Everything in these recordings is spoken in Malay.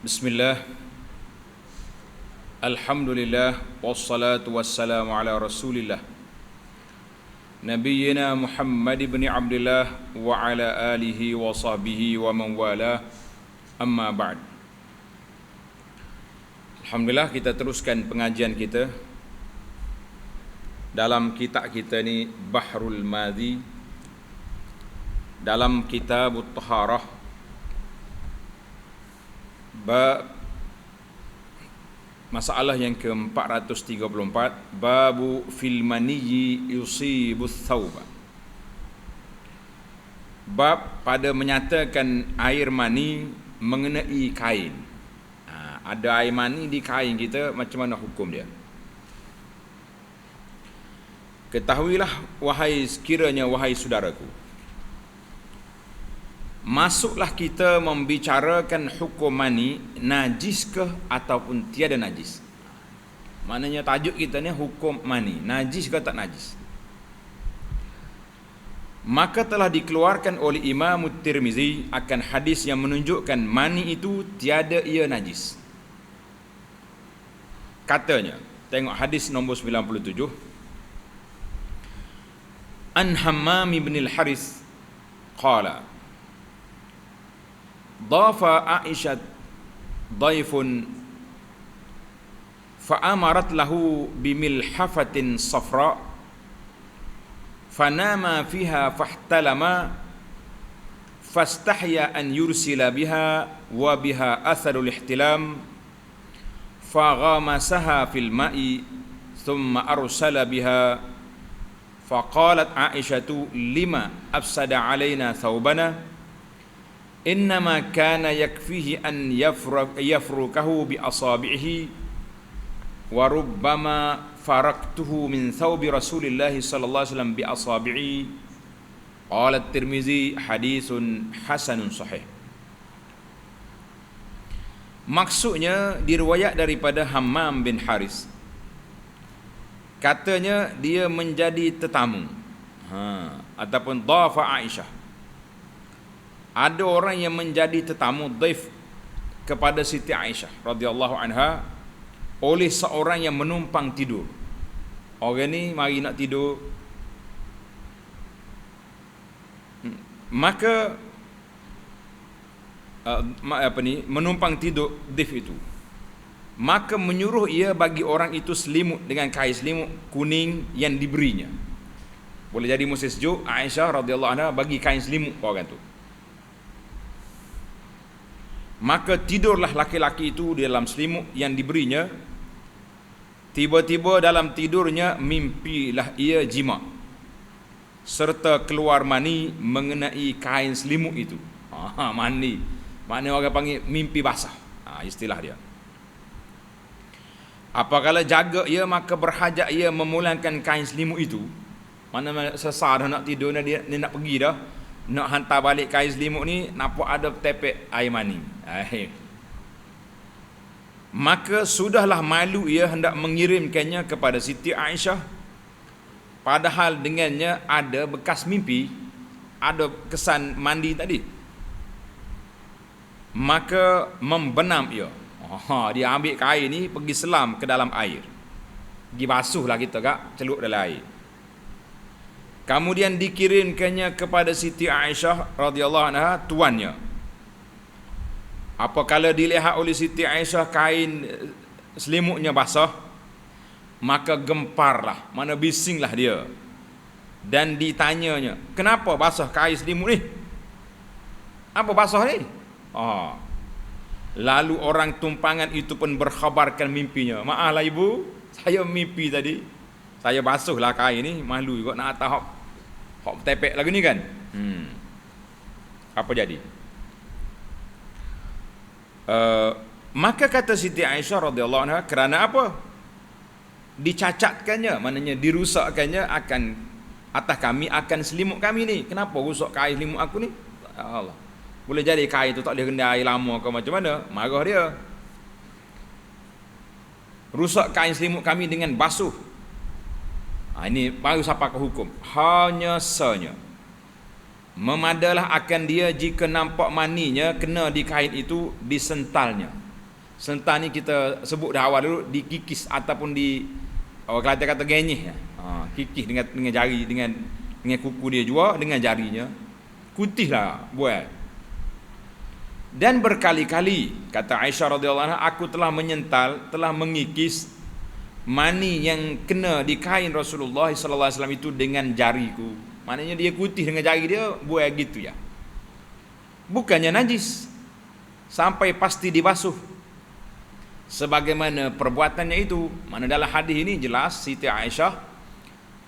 Bismillah, Alhamdulillah, wassalatu wassalamu ala rasulillah Nabiyyina Muhammad ibn Abdullah wa ala alihi wa sahbihi wa man wala, amma ba'd. Alhamdulillah, kita teruskan pengajian kita dalam kitab kita ni Bahrul Madhi, dalam Kitabut Taharah, masalah yang ke-434, babu fil maniyyi yusibus thawba. Bab pada menyatakan air mani mengenai kain. Ada air mani di kain kita, macam mana hukum dia? Ketahuilah sekiranya wahai saudaraku, masuklah kita membicarakan hukum mani, najiskah ataupun tiada najis. Maknanya tajuk kita ni hukum mani, najis ke tak najis. Maka telah dikeluarkan oleh Imam Tirmizi akan hadis yang menunjukkan mani itu tiada ia najis. Katanya, tengok hadis nombor 97, An Hammam bin al-Haris qala Dhafa Aisyah dhaifun fa'amarat lahu bimilhafatin safra fanama fiha fahtalama fastahya an yursila biha wa biha atharul ihtilam faghamasaha fil ma'i thumma arsala biha faqalat Aisyatu lima afsada alaina thawbana innama kana yakfihi an yafrukahu bi asabihi wa rubbama faraktuhu min thawbi Rasulillah sallallahu alaihi wasallam bi asabihi. Qala At-Tirmizi hadithun hasanun sahih. Maksudnya diriwayat daripada Hammam bin Haris, katanya dia menjadi tetamu ataupun dhafa Aisyah. Ada orang yang menjadi tetamu dhaif kepada Siti Aisyah radhiyallahu anha oleh seorang yang menumpang tidur. Orang ni mari nak tidur, maka menumpang tidur dhaif itu, maka menyuruh ia bagi orang itu selimut dengan kain selimut kuning yang diberinya. Boleh jadi musim sejuk, Aisyah radhiyallahu anha bagi kain selimut orang tu. Maka tidurlah laki-laki itu di dalam selimut yang diberinya. Tiba-tiba dalam tidurnya mimpilah ia jima serta keluar mani mengenai kain selimut itu. Mani, maknanya orang panggil mimpi basah, istilah dia. Apabila jaga ia, maka berhajat ia memulangkan kain selimut itu. Mana sesar dah nak tidur, dia nak pergi dah, nak hantar balik kain selimut ni, nampak ada tepek air mani. Maka sudahlah malu ia hendak mengirimkannya kepada Siti Aisyah, padahal dengannya ada bekas mimpi, ada kesan mandi tadi. Maka membenam ia. Dia ambil kain ni pergi selam ke dalam air, pergi basuhlah kita kak, celup dalam air. Kemudian dikirimkannya kepada Siti Aisyah radhiyallahu anha, tuannya. Apabila dilihat oleh Siti Aisyah kain selimutnya basah, maka gemparlah, mana bisinglah dia, dan ditanyanya, kenapa basah kain selimut ni? Apa basah ni? Lalu orang tumpangan itu pun berkhabarkan mimpinya. Maaflah ibu, saya mimpi tadi, saya basuhlah kain ni, malu juga nak atas hok tepek lagi ni kan. Apa jadi? Maka kata Siti Aisyah radhiyallahu anha, kerana apa? Dicacatkannya, maknanya dirusakkannya akan atas kami, akan selimut kami ni. Kenapa rusak kain selimut aku ni? Allah. Boleh jadi kain tu tak boleh kena air lama ke macam mana? Marah dia. Rusak kain selimut kami dengan basuh. Ini baru sampai ke hukum. Hanya memadalah akan dia jika nampak maninya kena di kain itu, disentalnya. Sental ni kita sebut dah awal dulu, dikikis ataupun orang Kelantan kata genyih. Kikis dengan jari, dengan kuku dia juga, dengan jarinya. Kutihlah buat. Dan berkali-kali kata Aisyah radhiyallahu anha, aku telah menyental, telah mengikis mani yang kena di kain Rasulullah sallallahu alaihi wasallam itu dengan jariku. Maknanya dia kutih dengan jari dia, buat gitu ya. Bukannya najis sampai pasti dibasuh sebagaimana perbuatannya itu. Mana dalam hadis ini jelas Siti Aisyah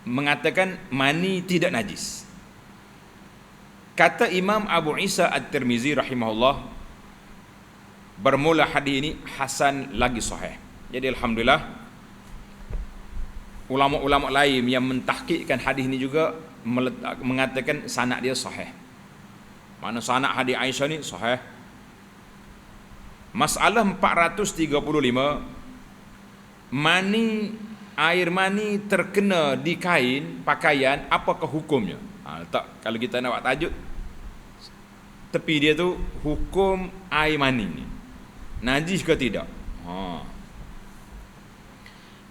mengatakan mani tidak najis. Kata Imam Abu Isa At-Tirmizi rahimahullah, bermula hadis ini hasan lagi sahih. Jadi alhamdulillah ulama-ulama lain yang mentahqiqkan hadis ini juga mengatakan sanad dia sahih. Mana sanad hadis Aisyah ni sahih. Masalah 435, air mani terkena di kain pakaian, apakah hukumnya? Kalau kita nak buat tajuk tepi dia tu, hukum air mani ni najis ke tidak?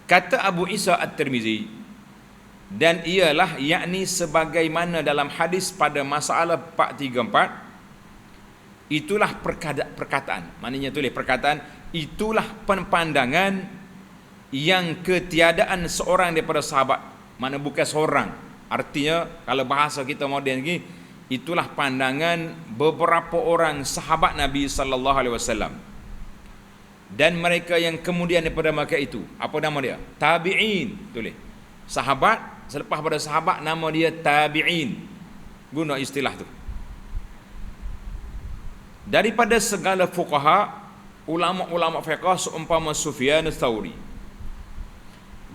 Kata Abu Isa At-Tirmizi, dan ialah yakni sebagaimana dalam hadis pada masalah 434, itulah perkataan, maknanya tulis perkataan, itulah pandangan yang ketiadaan seorang daripada sahabat, mana bukan seorang, artinya kalau bahasa kita moden ni, itulah pandangan beberapa orang sahabat Nabi sallallahu alaihi wasallam, dan mereka yang kemudian daripada mereka itu, apa nama dia? Tabi'in. Tulis sahabat, selepas pada sahabat nama dia tabi'in, guna istilah tu. Daripada segala fuqaha, ulama-ulama fiqh seumpama Sufyan Ats-Tsauri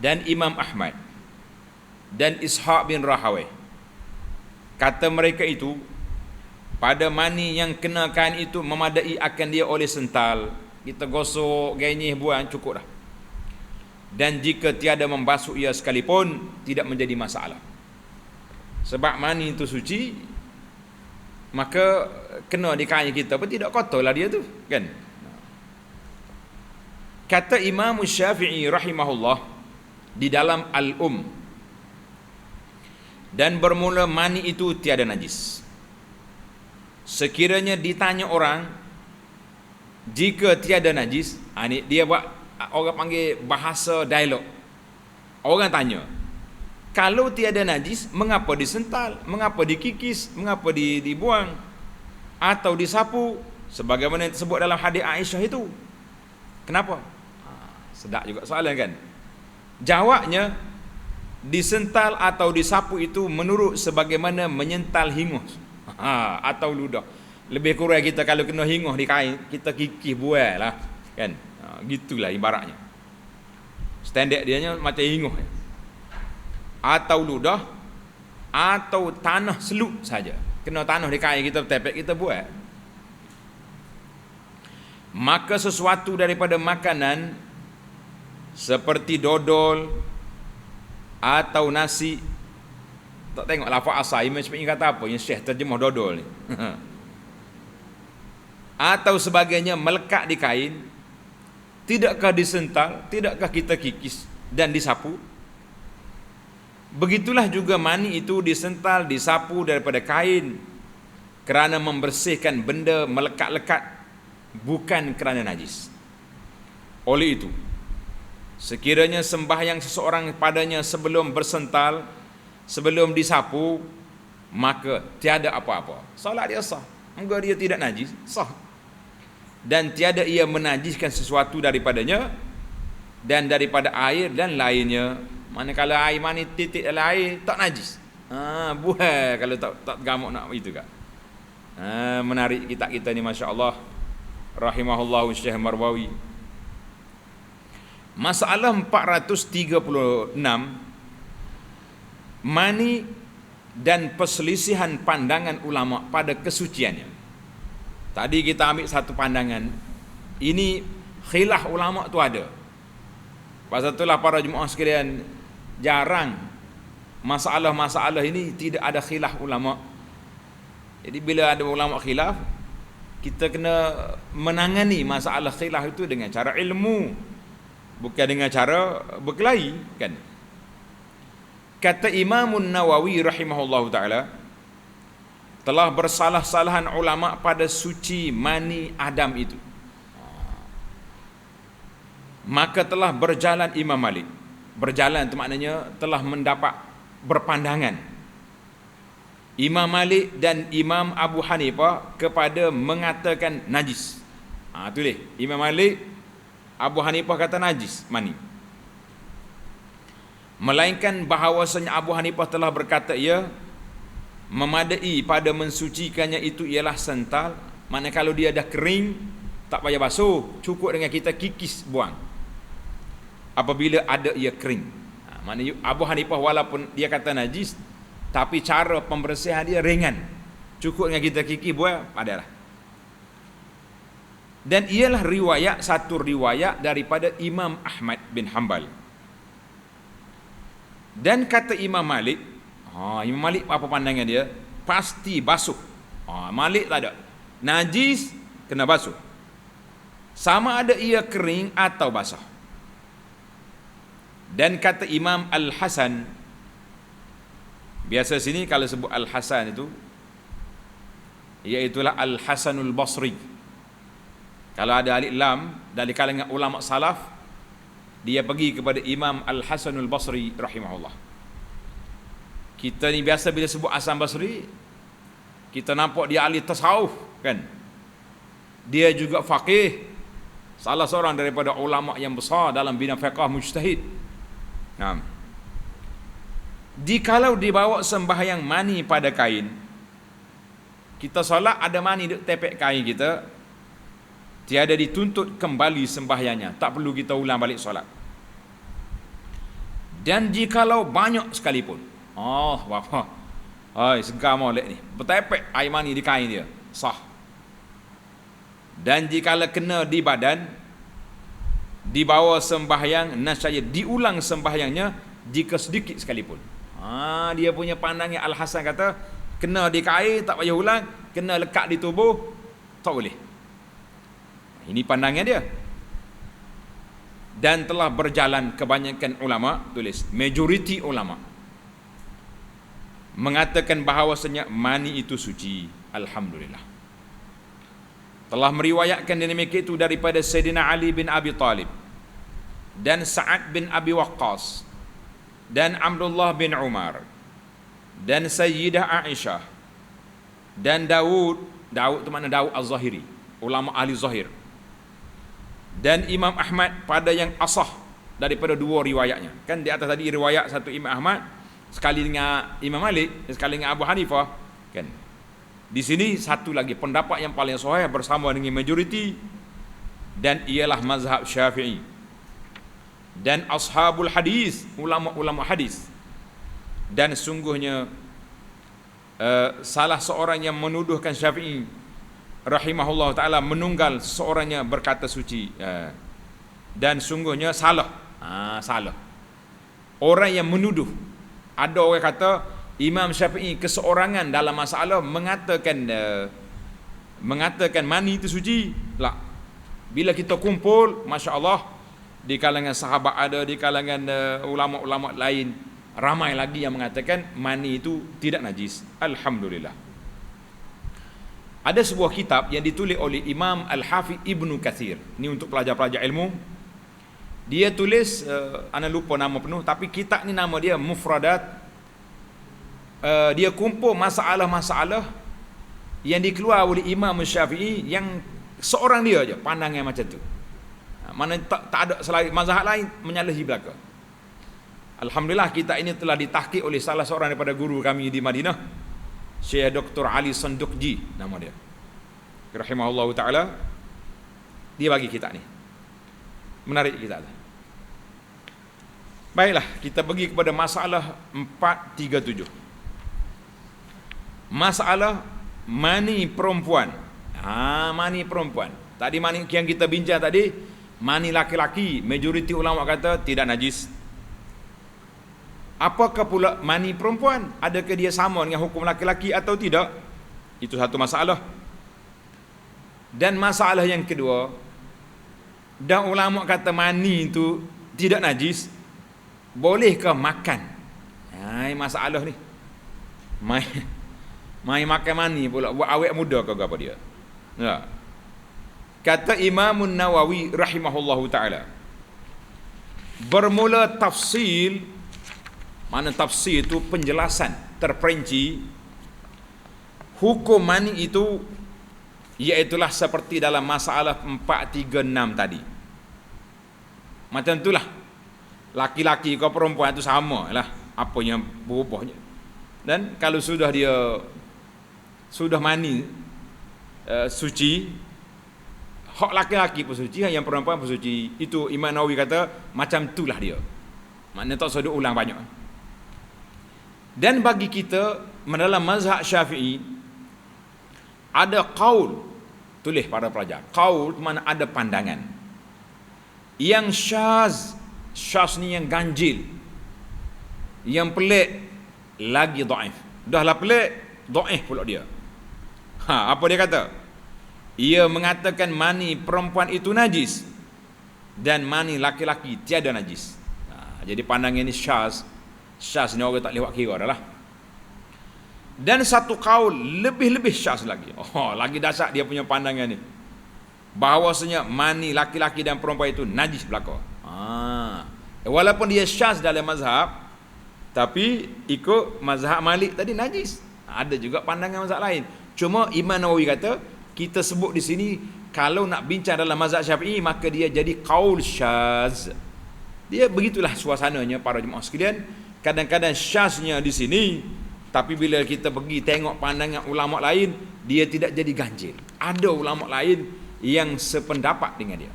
dan Imam Ahmad dan Ishaq bin Rahawai, kata mereka itu, pada mani yang kenakan itu memadai akan dia oleh sental, kita gosok genyih buang cukup dah. Dan jika tiada membasuh ia sekalipun, tidak menjadi masalah. Sebab mani itu suci, maka kena di kain kita pun tidak kotor lah dia tu, kan? Kata Imam Syafi'i rahimahullah di dalam Al-Um, dan bermula mani itu tiada najis. Sekiranya ditanya orang, jika tiada najis, ni dia buat, orang panggil bahasa dialog. Orang tanya, kalau tiada najis, mengapa disental? Mengapa dikikis? Mengapa dibuang? Atau disapu? Sebagaimana disebut dalam hadis Aisyah itu. Kenapa? Sedap juga soalan kan? Jawabnya, disental atau disapu itu menurut sebagaimana menyental hingus atau ludah. Lebih kurang kita kalau kena hingus di kain, kita kikis buat lah, kan? Gitulah ibaratnya. Standard dia macam hingus, atau ludah, atau tanah seluk saja. Kena tanah di kain kita tepek, kita buat. Maka sesuatu daripada makanan seperti dodol atau nasi, tak tengok lafaz asal Imam Syafi'i kata apa, yang Syekh terjemah dodol ni atau sebagainya melekat di kain, tidakkah disental, tidakkah kita kikis dan disapu? Begitulah juga mani itu disental, disapu daripada kain kerana membersihkan benda melekat-lekat, bukan kerana najis. Oleh itu, sekiranya sembahyang seseorang padanya sebelum bersental, sebelum disapu, maka tiada apa-apa, solat dia sah. Moga dia tidak najis, sah. Dan tiada ia menajiskan sesuatu daripadanya dan daripada air dan lainnya. Manakala air mani titik dalam air, tak najis. Buah kalau tak gamuk nak itu kan. Menarik kitab kita ni, masya-Allah. Rahimahullahu Syekh Marwawi. Masalah 436, mani dan perselisihan pandangan ulama pada kesuciannya. Tadi kita ambil satu pandangan, ini khilaf ulama tu ada. Pasal itulah para jemaah sekalian, jarang masalah-masalah ini tidak ada khilaf ulama. Jadi bila ada ulama khilaf, Kita kena menangani masalah khilaf itu dengan cara ilmu, bukan dengan cara berkelahi, kan? Kata Imam Nawawi rahimahullahu taala, telah bersalah-salahan ulama pada suci mani Adam itu. Maka telah berjalan Imam Malik. Berjalan itu maknanya telah mendapat berpandangan Imam Malik dan Imam Abu Hanifah kepada mengatakan najis. Itu dia. Imam Malik, Abu Hanifah kata najis mani. Melainkan bahawasanya Abu Hanifah telah berkata ya, memadai pada mensucikannya itu ialah sental. Mana kalau dia dah kering, tak payah basuh, cukup dengan kita kikis buang apabila ada ia kering. Maknanya Abu Hanifah walaupun dia kata najis, tapi cara pembersihan dia ringan, cukup dengan kita kikis buang, adalah. Dan ialah satu riwayat daripada Imam Ahmad bin Hanbal. Dan kata Imam Malik, Imam Malik apa pandangan dia? Pasti basuh. Malik tak ada. Najis kena basuh. Sama ada ia kering atau basah. Dan kata Imam Al-Hasan, biasa sini kalau sebut Al-Hasan itu, iaitulah Al-Hasanul Basri. Kalau ada alif lam dari kalangan ulama salaf, dia pergi kepada Imam Al-Hasanul Basri rahimahullah. Kita ni biasa bila sebut Hasan Basri, kita nampak dia ahli tasawuf, kan? Dia juga faqih, salah seorang daripada ulama yang besar dalam bidang fiqh mujtahid. Jikalau dibawa sembahyang mani pada kain, kita solat ada mani duk tepek kain kita, tiada dituntut kembali sembahyangnya, tak perlu kita ulang balik solat. Dan jikalau banyak sekalipun, segar molek ni, bertepek air mani di kain dia, sah. Dan jikalau kena di badan, dibawa sembahyang, nascaya diulang sembahyangnya jika sedikit sekalipun. Dia punya pandangnya Al-Hasan kata, kena di kain tak payah ulang, kena lekat di tubuh tak boleh. Ini pandangan dia. Dan telah berjalan kebanyakan ulama, tulis majoriti ulama, mengatakan bahawasanya mani itu suci. Alhamdulillah. Telah meriwayatkan demikian itu daripada Sayyidina Ali bin Abi Talib dan Sa'ad bin Abi Waqqas dan Abdullah bin Umar dan Sayyidah Aisyah dan Daud itu makna Daud Az-Zahiri, ulama ahli zahir, dan Imam Ahmad pada yang asah daripada dua riwayatnya. Kan di atas tadi riwayat satu Imam Ahmad sekali dengan Imam Malik, sekali dengan Abu Hanifah, kan? Di sini satu lagi pendapat yang paling sahih bersama dengan majoriti, dan ialah mazhab Syafi'i dan ashabul hadis, ulama-ulama hadis. Dan sungguhnya salah seorang yang menuduhkan Syafi'i rahimahullah ta'ala menunggal seorangnya berkata suci, dan sungguhnya salah. Salah orang yang menuduh. Ada orang kata Imam Syafi'i keseorangan dalam masalah mengatakan mani itu suci. Tak. Bila kita kumpul, Masya Allah, di kalangan sahabat ada, di kalangan ulama-ulama lain, ramai lagi yang mengatakan mani itu tidak najis. Alhamdulillah. Ada sebuah kitab yang ditulis oleh Imam Al-Hafidh Ibnu Katsir. Ini untuk pelajar-pelajar ilmu. Dia tulis, ana lupa nama penuh, tapi kitab ni nama dia Mufradat. Dia kumpul masalah-masalah yang dikeluar oleh Imam Syafi'i yang seorang dia aja pandangan macam tu. Mana tak ada selain mazhab lain menyalahi belaka. Alhamdulillah, kita ini telah ditahqiq oleh salah seorang daripada guru kami di Madinah, Syekh Dr. Ali Sanduqji nama dia, rahimahullah ta'ala. Dia bagi kitab ni, menarik kitab tu. Baiklah, kita pergi kepada masalah 437. Masalah mani perempuan. Mani perempuan. Tadi mani yang kita bincang tadi, mani laki-laki, majoriti ulama kata tidak najis. Apakah pula mani perempuan? Adakah dia sama dengan hukum laki-laki atau tidak? Itu satu masalah. Dan masalah yang kedua, dah ulama kata mani itu tidak najis, bolehkah makan? Ini masalah ni. Mai makan mani pula buat awet muda ke apa dia? Ya. Kata Imam Nawawi rahimahullahu taala, bermula tafsil, mana tafsir itu penjelasan terperinci hukum mani itu, iaitulah seperti dalam masalah 436 tadi. Macam itulah, laki-laki ke perempuan itu sama lah apa yang berubahnya. Dan kalau sudah mani suci, hak laki-laki pun suci, yang perempuan pun suci. Itu Imam Nawawi kata macam itulah dia. Maknanya tak usah ulang banyak. Dan bagi kita dalam mazhab Syafi'i ada qaul, tulis para pelajar, qaul mana ada pandangan yang syaz ni yang ganjil, yang pelik lagi dhaif. Dahlah pelik, dhaif pula dia. Apa dia kata? Ia mengatakan mani perempuan itu najis dan mani laki-laki tiada najis. Jadi pandangan ini syaz ni orang tak boleh buat kira dah lah. Dan satu kaul lebih syaz lagi. Lagi dasar dia punya pandangan ni, bahawasanya mani laki-laki dan perempuan itu najis belaka. Walaupun dia syaz dalam mazhab, tapi ikut mazhab Malik tadi najis. Ada juga pandangan mazhab lain. Cuma Imam Nawawi kata, kita sebut di sini kalau nak bincang dalam mazhab Syafi'i, maka dia jadi qaul syaz. Dia begitulah suasananya para jemaah sekalian. Kadang-kadang syaznya di sini, tapi bila kita pergi tengok pandangan ulama lain, dia tidak jadi ganjil. Ada ulama lain yang sependapat dengan dia.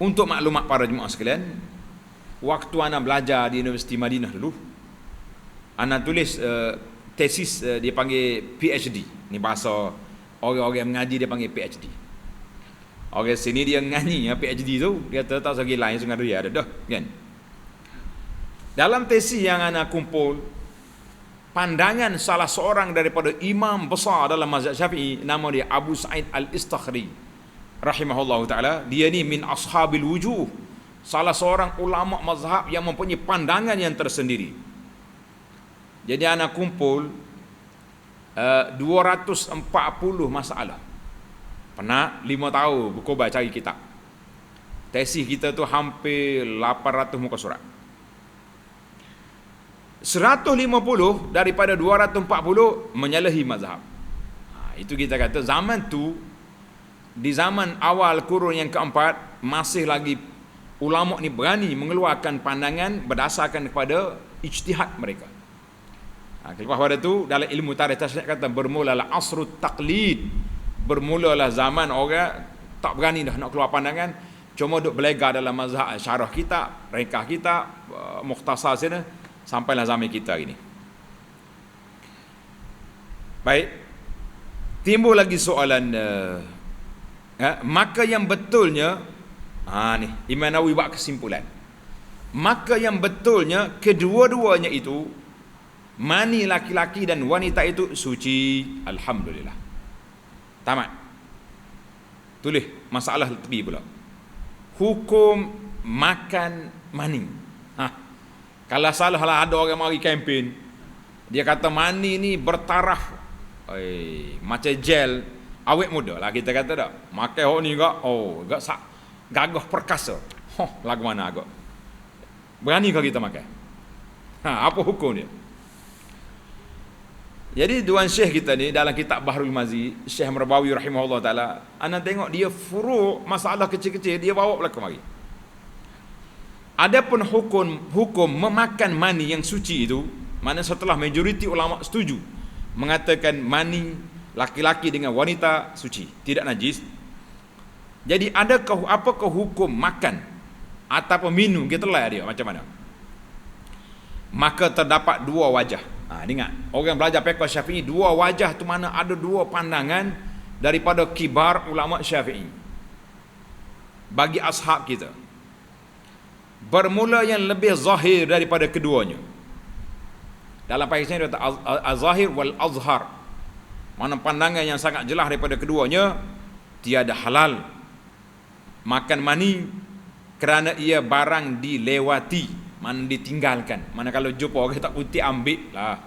Untuk maklumat para jemaah sekalian, waktu ana belajar di Universiti Madinah dulu, ana tulis tesis, dia panggil PhD. Ni bahasa orang-orang yang mengaji, dia panggil PhD. Orang sini dia mengaji PhD tu, dia tak usah gila yang sungai dia ada dah kan. Dalam tesis yang ana kumpul, pandangan salah seorang daripada imam besar dalam mazhab Syafi'i, nama dia Abu Sa'id Al-Istakhri rahimahullahu taala. Dia ni min ashabil wujuh, salah seorang ulama mazhab yang mempunyai pandangan yang tersendiri. Jadi ana kumpul 240 masalah. Pernah 5 tahun berkobar cari kitab. Tesis kita tu hampir 800 muka surat. 150 daripada 240 menyalahi mazhab. Itu kita kata zaman tu, di zaman awal kurun yang keempat, masih lagi ulama ni berani mengeluarkan pandangan berdasarkan kepada ijtihad mereka. Lepas pada tu dalam ilmu tarikh tasnif kata bermulalah asrut taqlid, bermulalah zaman orang tak berani dah nak keluar pandangan, cuma duk belajar dalam mazhab, syarah kitab, rekah kitab, mukhtasar sana, sampailah zaman kita ini. Baik, timbul lagi soalan, maka yang betulnya, ni Imam Nawawi buat kesimpulan, maka yang betulnya kedua-duanya itu, mani laki-laki dan wanita itu suci, alhamdulillah. Tamat. Tulis masalah tepi pula, hukum makan mani. Kalau salah lah, ada orang mari kempen, dia kata mani ni bertaraf, macam gel awet muda lah kita kata tak. Makan hok ni gak gagah perkasa. Lagu mana agak berani kau kita makan? Apa hukum dia? Jadi Tuan Syekh kita ni dalam kitab Bahrul Mazi, Syekh Marbawi rahimahullah taala, ana tengok dia furu' masalah kecil-kecil dia bawa pula kemari. Adapun hukum memakan mani yang suci itu, mana setelah majoriti ulama setuju mengatakan mani laki-laki dengan wanita suci, tidak najis. Jadi apakah hukum makan ataupun minum, kita lah dia macam mana? Maka terdapat dua wajah. Ingat, orang belajar fiqh Syafi'i, dua wajah tu mana ada dua pandangan daripada kibar ulama Syafi'i bagi ashab kita. Bermula yang lebih zahir daripada keduanya. Dalam pakaian dia kata az-zahir wal azhar. Mana pandangan yang sangat jelas daripada keduanya, tiada halal makan mani kerana ia barang dilewati, mana ditinggalkan. Mana kalau jumpa orang tak putih, ambil lah.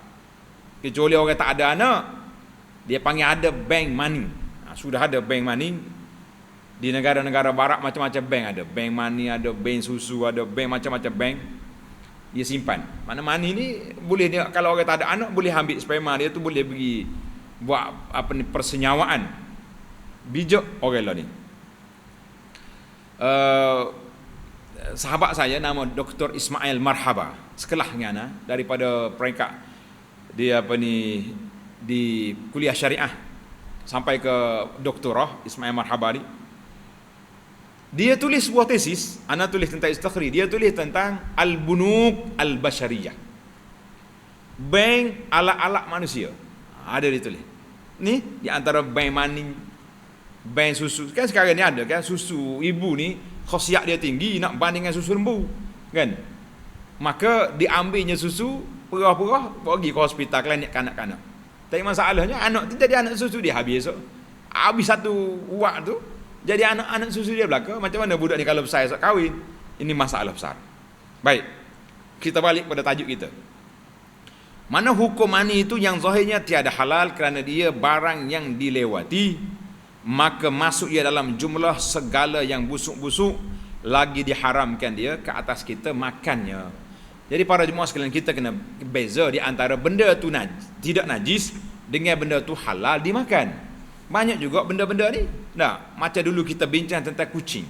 Kecuali orang tak ada anak, dia panggil ada bank money. Sudah ada bank money di negara-negara barat, macam-macam bank ada. Bank money ada, bank susu ada, bank macam-macam bank. Dia simpan. Mana money ni boleh dia, kalau orang tak ada anak boleh ambil sperma dia tu, boleh pergi buat apa ni, persenyawaan bijak orang lah ni. Sahabat saya nama Dr. Ismail Marhaba, sekelah dengan ana daripada peringkat dia apa ni di kuliah syariah sampai ke doktorah. Ismail Marhaba ni dia tulis sebuah tesis, ana tulis tentang istikhri, dia tulis tentang al-bunuk al-bashariyah, bank alat-alat manusia. Ada dia tulis ni di antara bank money, bank susu. Kan sekarang ni ada kan susu ibu ni khasiat dia tinggi, nak banding dengan susu lembu kan, maka diambilnya susu perah-perah pergi ke hospital klinik kanak-kanak. Tapi masalahnya anak tu jadi anak susu dia habis esok. Habis satu uak tu jadi anak-anak susu dia belaka. Macam mana budak ni kalau besar esok kahwin? Ini masalah besar. Baik, kita balik pada tajuk kita. Mana hukum mani itu yang zahirnya tiada halal kerana dia barang yang dilewati, maka masuk ia dalam jumlah segala yang busuk-busuk, lagi diharamkan dia ke atas kita makannya. Jadi para jemaah sekalian, kita kena beza di antara benda tu tidak najis dengan benda tu halal dimakan. Banyak juga benda-benda ni. Nah, macam dulu kita bincang tentang kucing.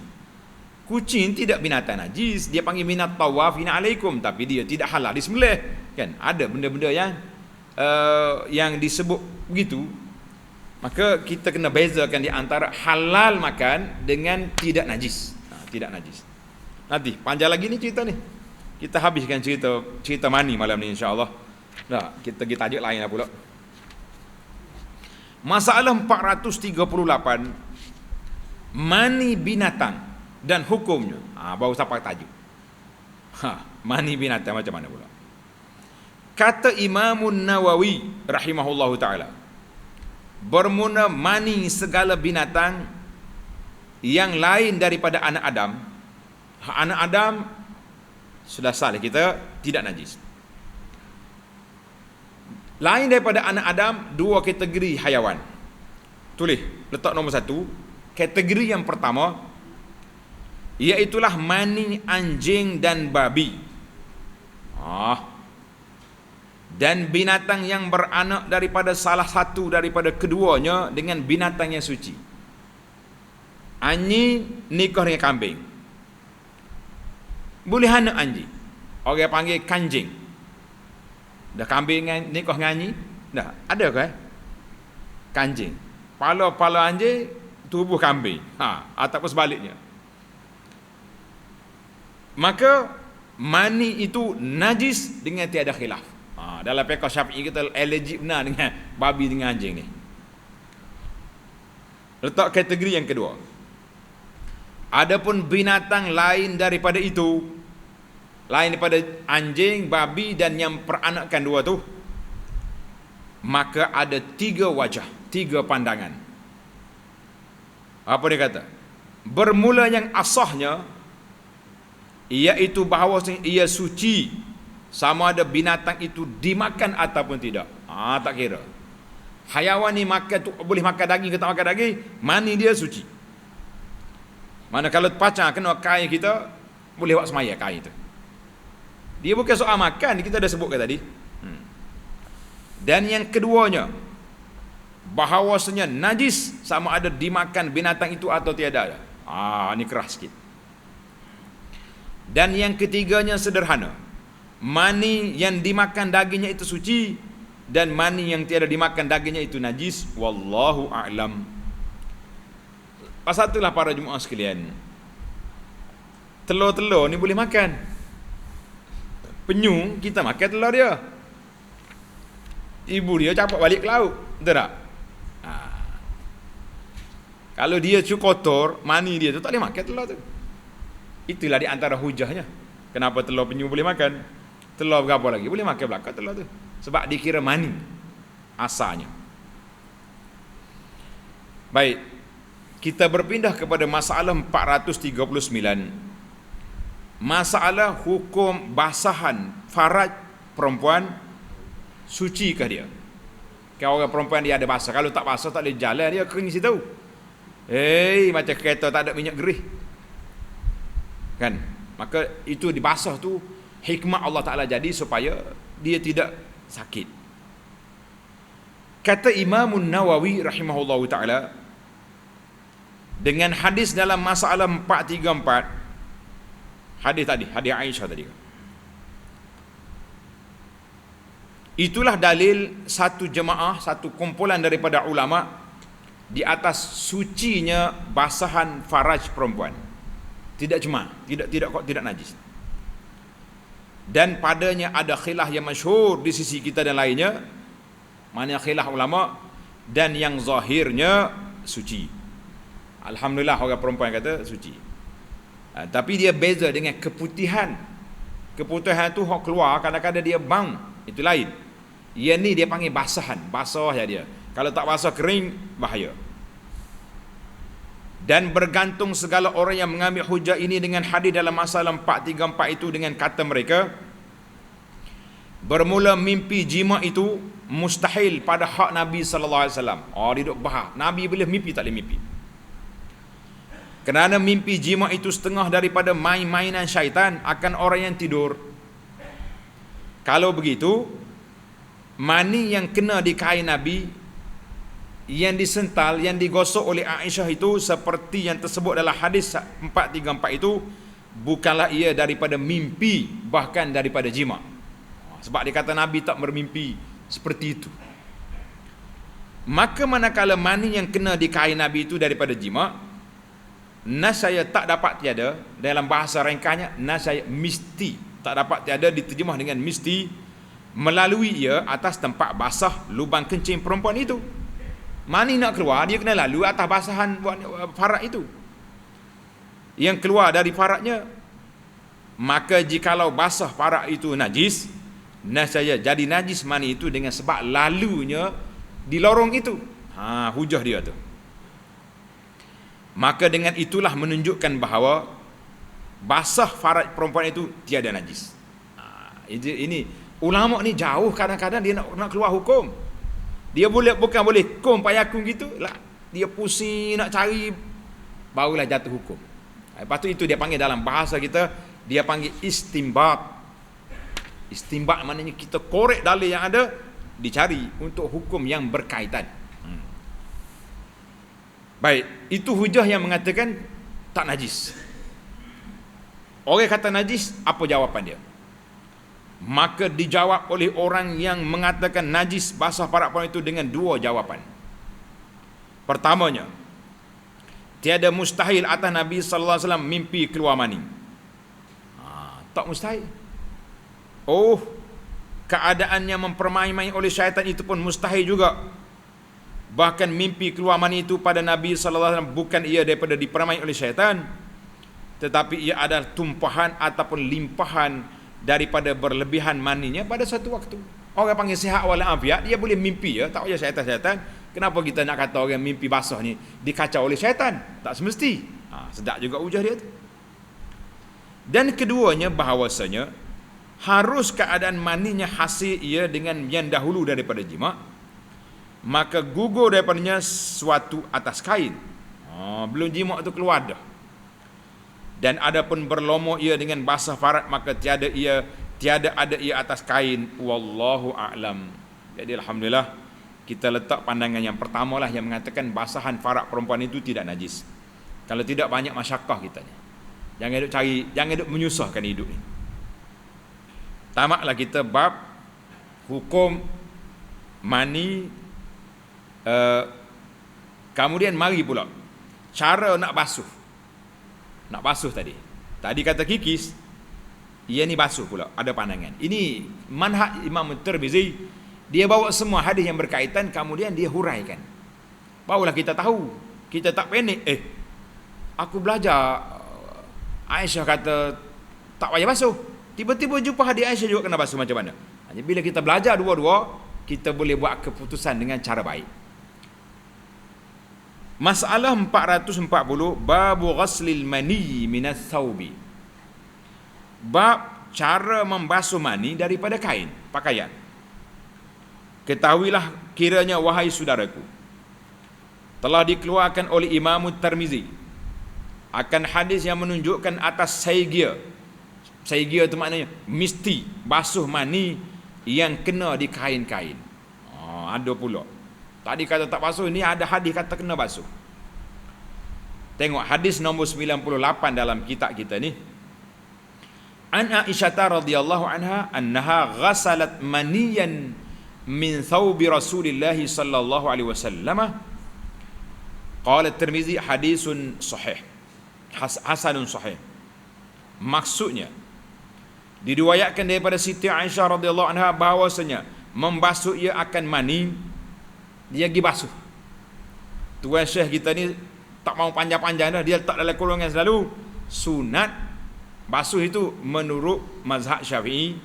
Kucing tidak binatang najis, dia panggil binatang tawafina alaikum, tapi dia tidak halal disembelih. Kan? Ada benda-benda yang disebut begitu. Maka kita kena bezakan di antara halal makan dengan tidak najis. Tidak najis. Nanti panjang lagi ni cerita ni. Kita habiskan cerita mani malam ni insya-Allah. Dah, kita pergi tajuk lain lah pula. Masalah 438, mani binatang dan hukumnya. Baru sampai tajuk. Mani binatang macam mana pula? Kata Imamun Nawawi rahimahullahu taala, bermula mani segala binatang yang lain daripada anak Adam. Anak Adam sudah salah, kita tidak najis. Lain daripada anak Adam, dua kategori hayawan. Tulis, letak nombor 1. Kategori yang pertama, iaitulah mani anjing dan babi. Dan binatang yang beranak daripada salah satu daripada keduanya dengan binatang yang suci. Anjing nikah dengan kambing, boleh anak anjing, orang panggil kanjing. Dah kambing nikah dengan anjing, dah ada ke kanjing, pala anjing, tubuh kambing, ataupun sebaliknya. Maka mani itu najis dengan tiada khilaf. Dalam fiqh Syafi'i kita allergic benar dengan babi dengan anjing ni. Letak kategori yang kedua. Adapun binatang lain daripada itu, lain daripada anjing, babi dan yang peranakan dua tu, maka ada 3 wajah, 3 pandangan. Apa dia kata? Bermula yang asahnya, iaitu bahawa ia suci, sama ada binatang itu dimakan ataupun tidak. Tak kira. Hayawan ni makan tu, boleh makan daging ke tak makan daging, mani dia suci. Mana kalau pacang kena kain kita, boleh buat semaya kain tu. Dia bukan soal makan, kita dah sebutkan tadi. Dan yang keduanya, bahawasanya najis, sama ada dimakan binatang itu atau tiada. Ini keras sikit. Dan yang ketiganya sederhana, mani yang dimakan dagingnya itu suci, dan mani yang tiada dimakan dagingnya itu najis. Wallahu a'lam. Pasal itulah para jemaah sekalian, telur-telur ni boleh makan. Penyu kita makan telur dia, ibu dia capak balik ke laut, betul tak? Kalau dia kotor, mani dia tu tak boleh makan telur tu. Itulah di antara hujahnya kenapa telur penyu boleh makan. Telur berapa lagi boleh makan belaka telur tu, sebab dikira mani asalnya. Baik, kita berpindah kepada masalah 439. Masalah hukum basahan faraj perempuan, sucikah dia? Kalau orang perempuan dia ada basah, kalau tak basah tak boleh jalan, dia kering situ. Macam kereta tak ada minyak gerih. Kan? Maka itu dibasah tu hikmah Allah Ta'ala jadi supaya dia tidak sakit. Kata Imam Nawawi rahimahullahu ta'ala, dengan hadis dalam masalah 434, hadis Aisyah tadi, itulah dalil satu jemaah, satu kumpulan daripada ulama di atas sucinya basahan faraj perempuan. Tidak cemar, tidak najis. Dan padanya ada khilaf yang masyhur di sisi kita dan lainnya. Mana khilaf ulama, dan yang zahirnya suci. Alhamdulillah orang perempuan kata suci. Tapi dia beza dengan keputihan. Keputihan tu hok keluar kadang-kadang dia bang, itu lain. Yang ni dia panggil basahan, basah ya dia. Kalau tak basah kering bahaya. Dan bergantung segala orang yang mengambil hujah ini dengan hadis dalam masalah 434 itu dengan kata mereka, bermula mimpi jima itu mustahil pada hak Nabi sallallahu alaihi wasallam. Dia duk bahas Nabi boleh mimpi tak boleh mimpi. Kerana mimpi jima itu setengah daripada main-mainan syaitan akan orang yang tidur. Kalau begitu, mani yang kena di kain Nabi, yang disental, yang digosok oleh Aisyah itu seperti yang tersebut dalam hadis 434 itu, bukanlah ia daripada mimpi, bahkan daripada jima. Sebab dia kata Nabi tak bermimpi seperti itu. Maka manakala mani yang kena di kain Nabi itu daripada jima, nasaya tak dapat tiada, dalam bahasa ringkasnya nasaya mesti tak dapat tiada diterjemah dengan mesti, melalui ia atas tempat basah lubang kencing perempuan itu. Mani nak keluar, dia kena lalu atas basahan faraj itu. Yang keluar dari farajnya, maka jikalau basah faraj itu najis, nasaya jadi najis mani itu dengan sebab lalunya di lorong itu. Hujah dia tu. Maka dengan itulah menunjukkan bahawa basah faraj perempuan itu tiada najis. Ini ulama ni jauh, kadang-kadang dia nak keluar hukum. Dia bukan boleh kum payakun gitu lah. Dia pusing nak cari, barulah jatuh hukum. Lepas tu itu dia panggil dalam bahasa kita, dia panggil istimbat. Istimbat maknanya kita korek dalil yang ada, dicari untuk hukum yang berkaitan. Baik, itu hujah yang mengatakan tak najis. Orang kata najis, apa jawapan dia? Maka dijawab oleh orang yang mengatakan najis basah faraj perempuan itu dengan dua jawapan. Pertamanya, tiada mustahil atas Nabi sallallahu alaihi wasallam mimpi keluar mani. Tak mustahil. Keadaannya mempermain-main oleh syaitan itu pun mustahil juga. Bahkan mimpi keluar mani itu pada Nabi sallallahu alaihi wasallam bukan ia daripada dipermain oleh syaitan, tetapi ia adalah tumpahan ataupun limpahan daripada berlebihan maninya pada satu waktu. Orang panggil sihat walafiat, dia boleh mimpi ya, tak payah syaitan-syaitan. Kenapa kita nak kata orang mimpi basah ni dikacau oleh syaitan? Tak semesti. Sedap juga hujah dia tu. Dan keduanya bahawasanya harus keadaan maninya hasil ia dengan yang dahulu daripada jima, maka gugur daripadanya suatu atas kain. Belum jima tu keluar dah. Dan adapun berlomo ia dengan basah faraj, maka tiada ada ia atas kain. Wallahu a'lam. Jadi alhamdulillah kita letak pandangan yang pertama lah, yang mengatakan basahan faraj perempuan itu tidak najis. Kalau tidak banyak masyakkah kita ni. Jangan duk menyusahkan hidup ni. Tamaklah kita bab hukum mani. Kemudian mari pula cara nak basuh tadi kata kikis, ia ni basuh pula, ada pandangan. Ini manhaj Imam Tirmizi, dia bawa semua hadis yang berkaitan, kemudian dia huraikan, barulah kita tahu. Kita tak panik. Aku belajar Aisyah kata tak payah basuh, tiba-tiba jumpa hadis Aisyah juga kena basuh, macam mana? Bila kita belajar dua-dua, kita boleh buat keputusan dengan cara baik. Masalah 440, babu ghaslil mani minas thawbi. Bab cara membasuh mani daripada kain, pakaian. Ketahuilah kiranya wahai saudaraku, telah dikeluarkan oleh Imam Tirmizi akan hadis yang menunjukkan atas saigia. Saigia itu maknanya mesti basuh mani yang kena di kain-kain. Ada pula tadi kata tak basuh, ni ada hadis kata kena basuh. Tengok hadis nombor 98 dalam kitab kita ni. An Aisyah radhiyallahu anha annaha ghasalat maniyan min thawbi Rasulillah sallallahu alaihi wasallam. Qala Tirmizi hadisun sahih, hasanun sahih. Maksudnya diriwayatkan daripada Siti Aisyah radhiyallahu anha bahawasanya membasuh ia akan mani, dia pergi basuh. Tuan Syekh kita ni tak mau panjang-panjang dah, dia letak dalam golongan selalu sunat basuh itu menurut mazhab Syafi'i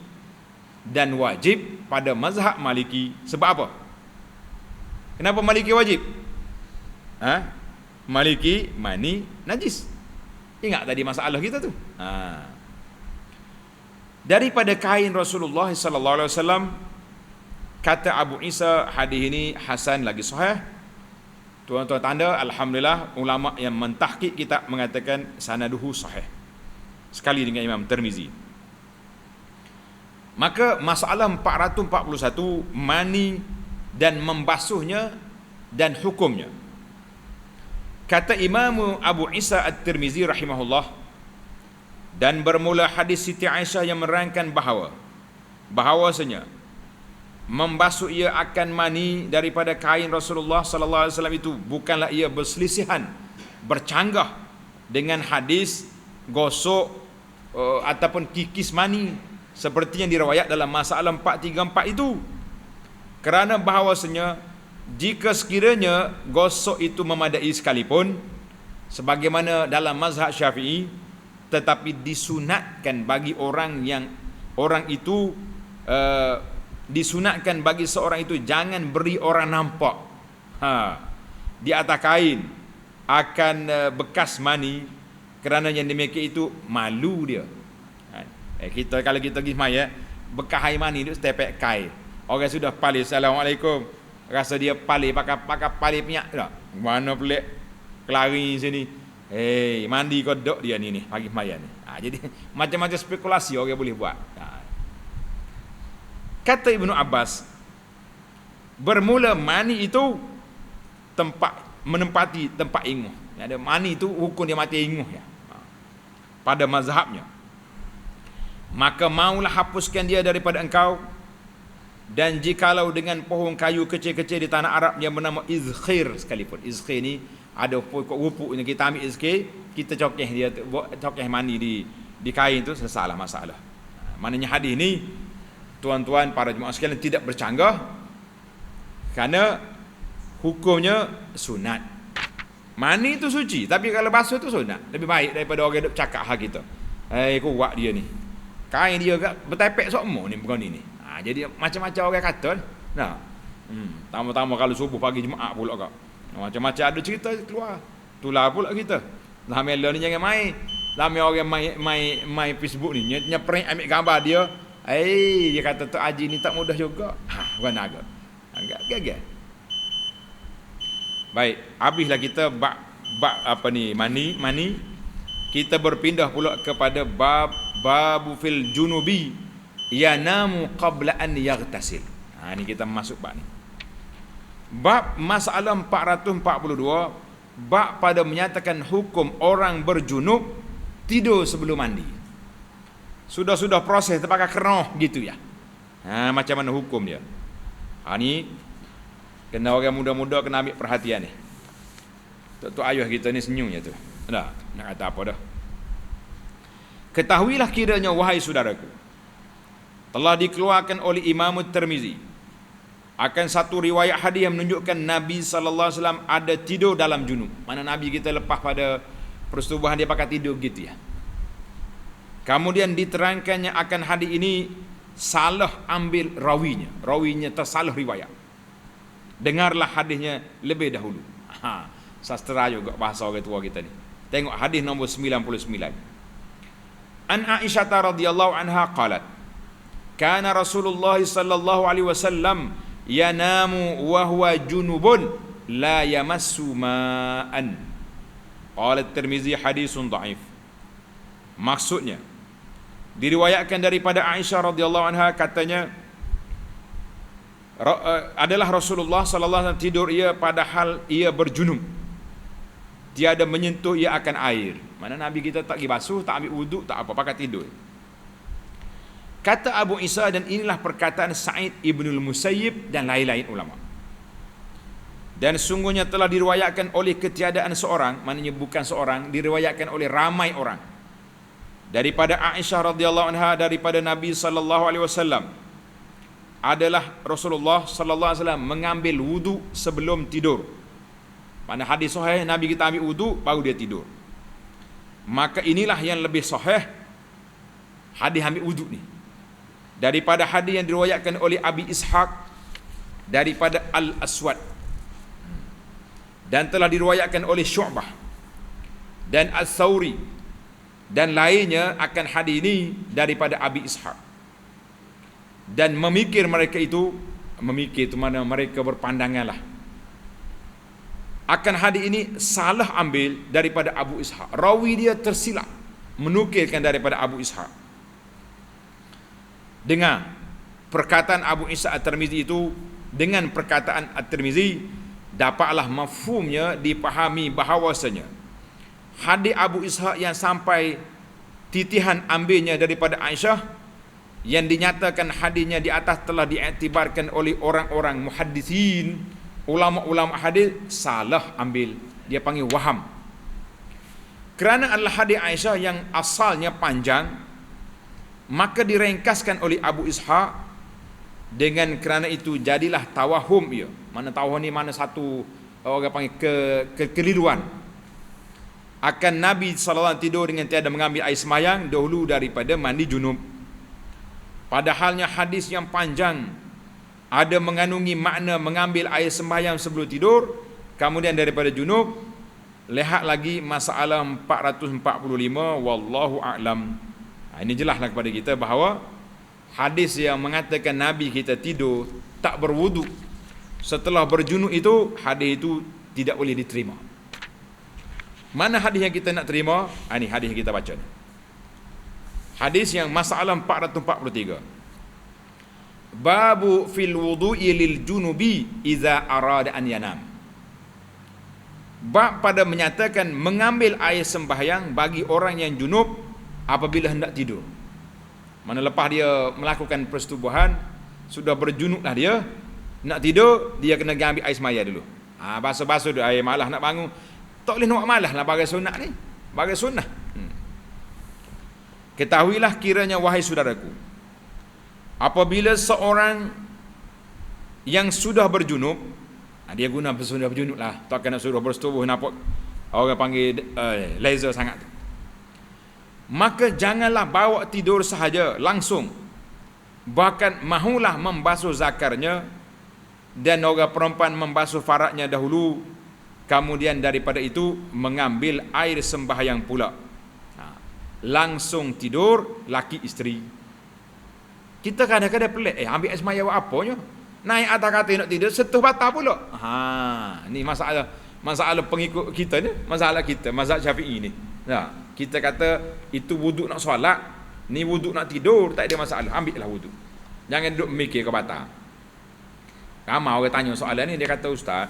dan wajib pada mazhab Maliki. Sebab apa? Kenapa Maliki wajib? Maliki mani najis. Ingat tadi masalah kita tu. Daripada kain Rasulullah sallallahu alaihi wasallam, kata Abu Isa, hadis ini hasan lagi sahih. Tuan-tuan tanda, alhamdulillah ulama yang mentahqiq kitab mengatakan sanaduhu sahih. Sekali dengan Imam Tirmizi. Maka masalah 441, mani dan membasuhnya dan hukumnya. Kata Imam Abu Isa At-Tirmizi rahimahullah, dan bermula hadis Siti Aisyah yang menerangkan bahawasanya membasuh ia akan mani daripada kain Rasulullah sallallahu alaihi wasallam itu bukanlah ia berselisihan, bercanggah dengan hadis gosok ataupun kikis mani seperti yang diriwayat dalam masalah 434 itu. Kerana bahawasanya jika sekiranya gosok itu memadai sekalipun sebagaimana dalam mazhab Syafi'i, tetapi disunatkan bagi disunatkan bagi seorang itu jangan beri orang nampak di atas kain akan bekas mani, kerana yang demikian itu malu dia. Kita kalau kita pergi maya bekas air mani itu setepek kain, orang sudah palih assalamualaikum, rasa dia palih pakai palih minyak tak, mana pelik kelari sini, mandi kodok dia ni pagi maya ni. Jadi macam-macam spekulasi orang boleh buat. Kata Ibnu Abbas, bermula mani itu menempati tempat inguh. Ada mani itu hukum dia mati inguh ya. Pada mazhabnya. Maka maulah hapuskan dia daripada engkau, dan jikalau dengan pohon kayu kecil-kecil di tanah Arab yang bernama izkhir sekalipun. Izkhir ni ada pokok rupuknya, kita ambil izkhir, kita cokeh dia, cokeh mani di kain tu, selesailah masalah. Maknanya hadis ni tuan-tuan para jemaah sekalian tidak bercanggah, kerana hukumnya sunat. Mani itu suci, tapi kalau basuh itu sunat. Lebih baik daripada orang duk cakap hal kita. Kuat dia ni, kain dia agak bertepek sokmo ni bukan ni. Jadi macam-macam orang kata. Tama-tama kalau subuh pagi Jumaat pula kak. Macam-macam ada cerita keluar. Tular pula kita. Lama ni jangan main. Lama orang main Facebook ni nyeprank ambil gambar dia. Dia kata tu haji ni tak mudah juga. Bukan agak. Agak gagal. Baik, habislah kita bab apa ni mani. Kita berpindah pula kepada babu fil junubi yanamu qabla an yaghtasil. Ni kita masuk bab ni. Bab masalah 442, bab pada menyatakan hukum orang berjunub tidur sebelum mandi. Sudah proses terpakai keroh gitu ya. Macam mana hukum dia? Ni kena orang muda-muda kena ambil perhatian ni. Tok ayah kita ni senyumnya tu. Dah, nak kata apa dah. Ketahuilah kiranya wahai saudaraku, telah dikeluarkan oleh Imam Tirmizi akan satu riwayat hadis yang menunjukkan Nabi sallallahu alaihi wasallam ada tidur dalam junub. Mana Nabi kita lepas pada persetubuhan dia pakai tidur gitu ya. Kemudian diterangkannya akan hadis ini salah ambil rawinya tersalah riwayat. Dengarlah hadisnya lebih dahulu. sastera juga bahasa orang tua kita ni. Tengok hadis nombor 99. An Aisyah radhiyallahu anha qalat, kana Rasulullah sallallahu alaihi wasallam yanamu wa huwa junubun la yamassu ma'an. Qala At-Tirmizi hadisun dhaif. Maksudnya diriwayatkan daripada Aisyah radhiyallahu anha, katanya adalah Rasulullah sallallahu alaihi wasallam tidur ia padahal ia berjunub, tiada menyentuh ia akan air. Mana Nabi kita tak pergi basuh, tak ambil wuduk, tak apa, pakai tidur. Kata Abu Isa, dan inilah perkataan Sa'id ibnul Musayyib dan lain-lain ulama. Dan sungguhnya telah diriwayatkan oleh ketiadaan seorang, maknanya bukan seorang, diriwayatkan oleh ramai orang, daripada Aisyah radhiyallahu anha, daripada Nabi sallallahu alaihi wasallam, adalah Rasulullah sallallahu alaihi wasallam mengambil wudu sebelum tidur. Mana hadis sahih Nabi kita ambil wudu baru dia tidur. Maka inilah yang lebih sahih hadis ambil wudu ni, daripada hadis yang diriwayatkan oleh Abi Ishaq daripada Al-Aswad, dan telah diriwayatkan oleh Syu'bah dan Al-Thawri dan lainnya akan hadis ini daripada Abi Ishaq. Dan memikir itu mana mereka berpandanganlah akan hadis ini salah ambil daripada Abu Ishaq. Rawi dia tersilap menukilkan daripada Abu Ishaq. Dengar perkataan Abu Isa At-Tirmizi itu, dengan perkataan At-Tirmizi dapatlah mafhumnya dipahami bahawasanya hadis Abu Ishaq yang sampai titihan ambilnya daripada Aisyah, yang dinyatakan hadisnya di atas telah diiktibarkan oleh orang-orang muhaddisin, ulama-ulama hadis, salah ambil, dia panggil waham. Kerana adalah hadis Aisyah yang asalnya panjang, maka diringkaskan oleh Abu Ishaq. Dengan kerana itu jadilah tawahum ia. Mana tawahum ni mana satu orang panggil kekeliruan. Akan Nabi SAW tidur dengan tiada mengambil air semayang dahulu daripada mandi junub. Padahalnya hadis yang panjang ada mengandungi makna mengambil air sembahyang sebelum tidur, kemudian daripada junub. Lihat lagi masalah 445, wallahu a'lam. Ini jelaslah kepada kita bahawa hadis yang mengatakan Nabi kita tidur tak berwuduk setelah berjunub itu, hadis itu tidak boleh diterima. Mana hadis yang kita nak terima? Ini hadis yang kita baca. Hadis yang masalah 443. Babu fil wudu'i lil junubi idza arada an yanam. Bab pada menyatakan mengambil air sembahyang bagi orang yang junub apabila hendak tidur. Mana lepas dia melakukan persetubuhan, sudah berjunublah dia, nak tidur, dia kena ambil air sembahyang dulu. Basuh-basuh dia, air malah nak bangun. Tak boleh nak malah lah bagi sunat ni. Bagi sunnah. Ketahuilah kiranya wahai saudaraku, apabila seorang yang sudah berjunub, dia guna sudah berjunub lah, tak kena suruh bersetubuh, nampak orang panggil laser sangat, maka janganlah bawa tidur sahaja langsung, bahkan mahulah membasuh zakarnya, dan orang perempuan membasuh faradnya dahulu, kemudian daripada itu mengambil air sembahyang pula. Langsung tidur laki isteri. Kita kadang-kadang pelik, ambil air sembahyang apanya? Naik atas katil nak tidur, setuh batal pula. Ni masalah pengikut kita ni, masalah kita, mazhab Syafi'i ni. Kita kata itu wuduk nak solat, ni wuduk nak tidur, tak ada masalah, ambillah wuduk. Jangan duduk memikir ke batal. Ramai orang tanya soalan ni, dia kata, ustaz,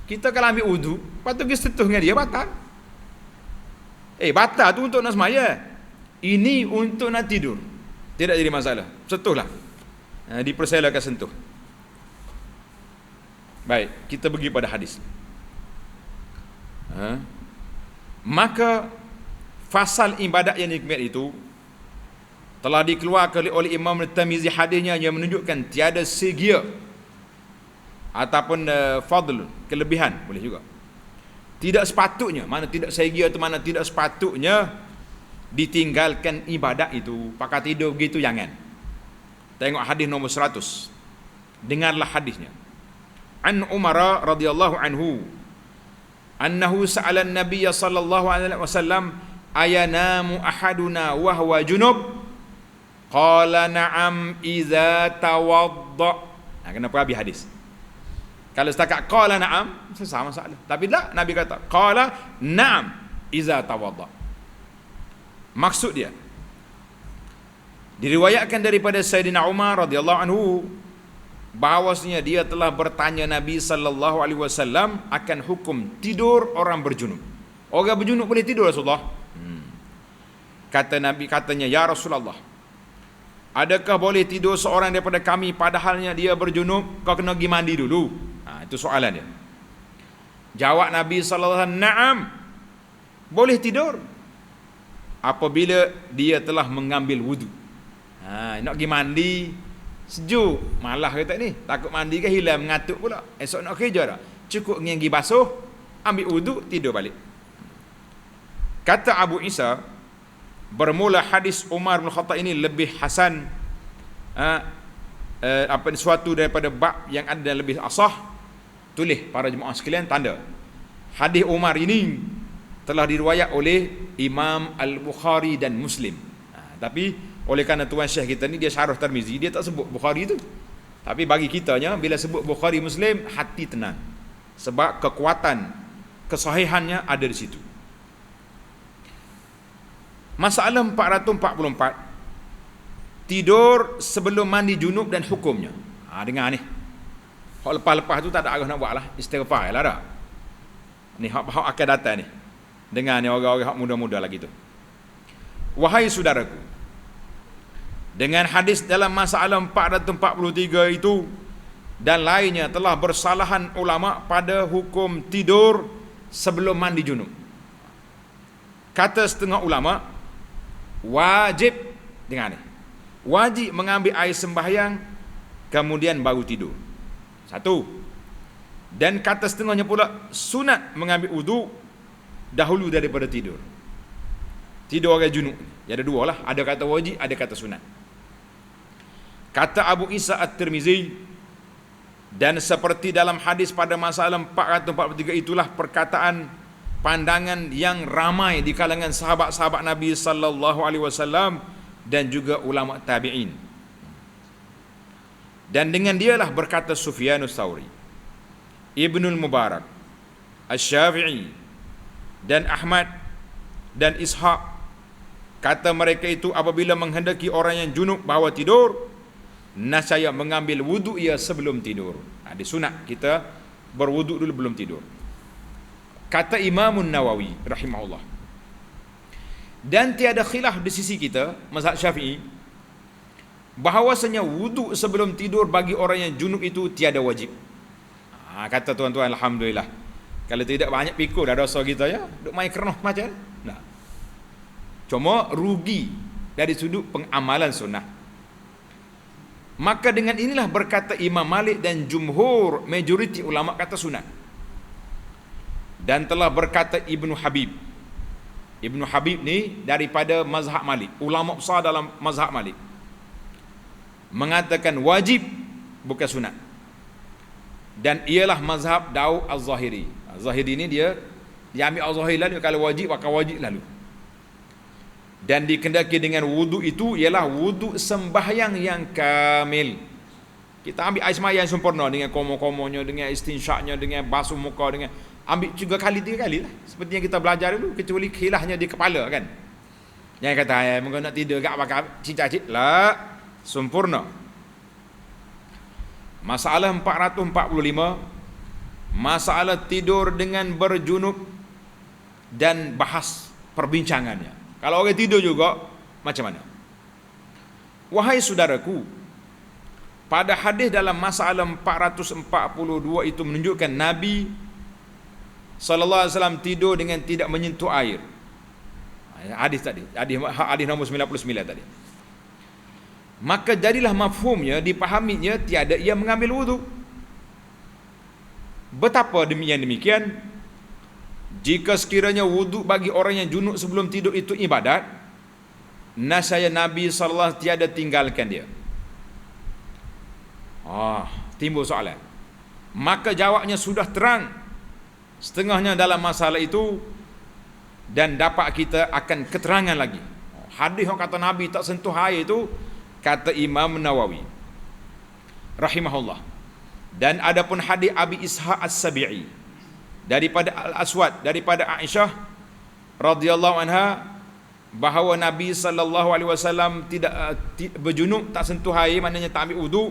kita kalau ambil wuduk, lepas tu pergi setuh dengan dia, batal. Batal tu untuk nak semaya, ini untuk nak tidur, tidak jadi masalah, setuhlah, dipersilakan sentuh. Baik, kita pergi pada hadis. Maka fasal ibadat yang nikmat itu telah dikeluarkan oleh Imam At-Tirmizi, hadisnya yang menunjukkan tiada segia ataupun fadl, kelebihan boleh juga. Tidak sepatutnya, mana tidak segia itu, mana tidak sepatutnya ditinggalkan ibadat itu. Pakai tidur begitu jangan. Tengok hadis nombor 100. Dengarlah hadisnya. An Umar radhiyallahu anhu annahu sa'ala an-nabiy sallallahu alaihi wasallam ayanamu ahaduna wa huwa junub qala na'am idza tawadda. Kenapa habis hadis? Kalau setakat qala na'am selesai masalah. Tapi tak, Nabi kata qala na'am idza tawadda. Maksud dia, diriwayatkan daripada Sayyidina Umar radhiyallahu anhu bahawasanya dia telah bertanya Nabi sallallahu alaihi wasallam akan hukum tidur orang berjunub. Orang berjunub boleh tidur Rasulullah? Kata Nabi, katanya, ya Rasulullah, adakah boleh tidur seorang daripada kami padahalnya dia berjunub? Kau kena pergi mandi dulu. Itu soalan dia. Jawab Nabi sallallahu alaihi wasallam, na'am, boleh tidur apabila dia telah mengambil wudu. Nak pergi mandi sejuk, malah kata ni, takut mandi ke hilang mengatuk pula, esok nak kerja dah, cukup pergi basuh, ambil wudu, tidur balik. Kata Abu Isa, bermula hadis Umar bin Khattab ini lebih hasan, suatu daripada bab yang ada dan lebih asah. Tulis para jemaah sekalian tanda, hadis Umar ini telah diriwayat oleh Imam Al-Bukhari dan Muslim. Tapi oleh kerana tuan syekh kita ni dia syarah Tirmizi, dia tak sebut Bukhari tu. Tapi bagi kitanya, bila sebut Bukhari Muslim, hati tenang, sebab kekuatan kesahihannya ada di situ. Masalah 444, tidur sebelum mandi junub dan hukumnya. Dengar ni, hak lepas-lepas tu tak ada arah nak buat lah, istighfar lah dah. Ni hak akan datang ni. Dengar ni orang-orang hak muda-muda lagi tu. Wahai saudaraku, dengan hadis dalam masalah 443 itu dan lainnya telah bersalahan ulama pada hukum tidur sebelum mandi junub. Kata setengah ulama, wajib, dengar ni, wajib mengambil air sembahyang kemudian baru tidur. Satu. Dan kata setengahnya pula, sunat mengambil wudu dahulu daripada tidur. Tidur orang junub. Ada dua lah, ada kata wajib, ada kata sunat. Kata Abu Isa At-Tirmizi, dan seperti dalam hadis pada masalah 443 itulah perkataan pandangan yang ramai di kalangan sahabat-sahabat Nabi sallallahu alaihi wasallam dan juga ulama tabi'in. Dan dengan dialah berkata Sufyanus Tsauri, Ibnul Mubarak, Asy-Syafi'i dan Ahmad dan Ishaq. Kata mereka itu, apabila menghendaki orang yang junub bahawa tidur, nasaya mengambil wudu ia sebelum tidur. Ada sunat kita berwudu dulu belum tidur. Kata Imam Nawawi rahimahullah, dan tiada khilaf di sisi kita mazhab Syafi'i bahawasanya wudu sebelum tidur bagi orang yang junub itu tiada wajib. Kata tuan-tuan, alhamdulillah, kalau tidak banyak pikul dah dosa kita ya, duk main keroh macam nah. Cuma rugi dari sudut pengamalan sunnah. Maka dengan inilah berkata Imam Malik dan jumhur majoriti ulama kata sunat. Dan telah berkata Ibnu Habib. Ibnu Habib ni daripada mazhab Malik, ulama besar dalam mazhab Malik, mengatakan wajib bukan sunat. Dan ialah mazhab Daud Az-Zahiri. Az-Zahiri ni dia ambil Az-Zahiri lalu, kalau wajib maka wajib lalu. Dan dikendaki dengan wudu itu ialah wudu sembahyang yang kamil. Kita ambil air sembahyang sempurna dengan komo-komonya, dengan istinsyaknya, dengan basuh muka, dengan ambil 3 kali 3 kali lah, seperti yang kita belajar dulu, kecuali khilafnya di kepala kan. Jangan kata mungkin nak tidur gak bakal cicit lah, sempurna. Masalah 445, masalah tidur dengan berjunub dan bahas perbincangannya. Kalau orang tidur juga, macam mana? Wahai saudaraku, pada hadis dalam masalah 442 itu menunjukkan Nabi sallallahu alaihi wasallam tidur dengan tidak menyentuh air. Hadis tadi, hadis nombor 99 tadi. Maka jadilah mafhumnya, dipahaminya tiada ia mengambil wudu. Betapa demikian? Jika sekiranya wudu bagi orang yang junub sebelum tidur itu ibadat, nasaya Nabi sallallahu alaihi wasallam tiada tinggalkan dia. Timbul soalan. Maka jawabnya sudah terang setengahnya dalam masalah itu, dan dapat kita akan keterangan lagi. Hadis yang kata Nabi tak sentuh air itu, kata Imam Nawawi rahimahullah. Dan adapun hadis Abi Ishaq As-Sabi'i daripada Al-Aswad, daripada Aisyah radhiyallahu anha, bahawa Nabi sallallahu alaihi wasallam tidak berjunub, tak sentuh air, maknanya tak ambil wudu,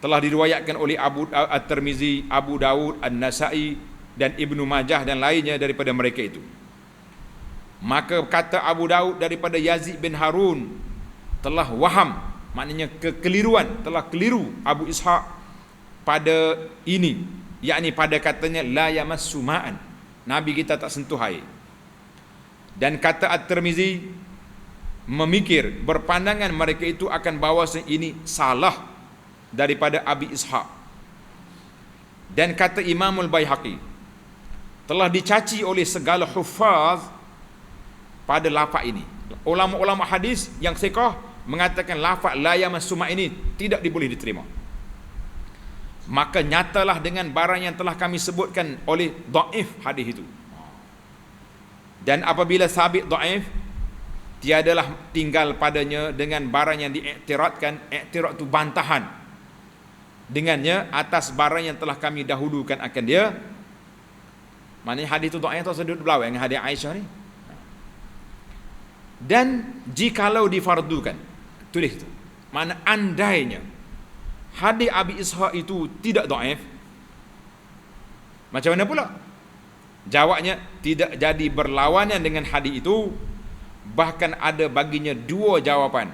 telah diriwayatkan oleh Abu At-Tirmizi, Abu Daud, An-Nasa'i dan Ibnu Majah dan lainnya daripada mereka itu. Maka kata Abu Daud daripada Yazid bin Harun, telah waham, maknanya kekeliruan, telah keliru Abu Ishaq pada ini, yakni pada katanya la yamassu ma'an, Nabi kita tak sentuh air. Dan kata At-Tirmizi memikir, berpandangan mereka itu akan bahawa ini salah daripada Abi Ishaq. Dan kata Imamul Baihaqi, telah dicaci oleh segala hufaz pada lafaz ini. Ulama-ulama hadis yang thiqah mengatakan lafaz la yamassu ma ini tidak diboleh diterima. Maka nyatalah dengan barang yang telah kami sebutkan oleh dhaif hadis itu. Dan apabila sabit dhaif, tiadalah tinggal padanya dengan barang yang diiktiradkan. Iktirad itu bantahan dengannya atas barang yang telah kami dahulukan akan dia. Maknanya hadis itu dhaif atau sudut belau yang hadis Aisyah ni. Dan jikalau difardukan, tulis itu, mana andainya hadis Abi Ishaq itu tidak dhaif, macam mana pula? Jawabnya, tidak jadi berlawanan dengan hadis itu, bahkan ada baginya dua jawapan.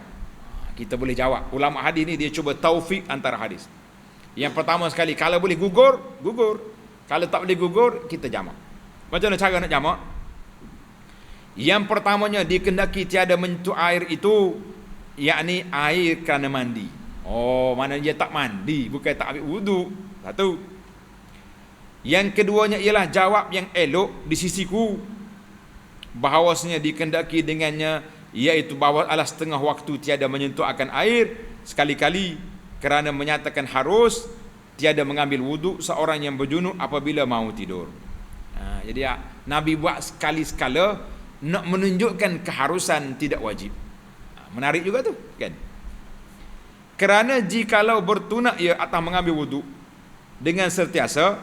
Kita boleh jawab. Ulama hadis ni dia cuba taufik antara hadis. Yang pertama sekali, kalau boleh gugur, gugur. Kalau tak boleh gugur, kita jamak. Macam mana cara nak jamak? Yang pertamanya, dikendaki tiada menyentuh air itu, yakni air kerana mandi. Oh, mana dia tak mandi, bukan tak ambil wudu. Satu. Yang keduanya ialah jawab yang elok di sisiku, bahawasanya dikendaki dengannya, iaitu bahawa ala setengah waktu tiada menyentuh akan air sekali-kali, kerana menyatakan harus tiada mengambil wudu seorang yang berjunub apabila mau tidur. Jadi Nabi buat sekali-sekala nak menunjukkan keharusan, tidak wajib. Menarik juga tu kan. Kerana jikalau bertunak ia atas mengambil wudu dengan sentiasa,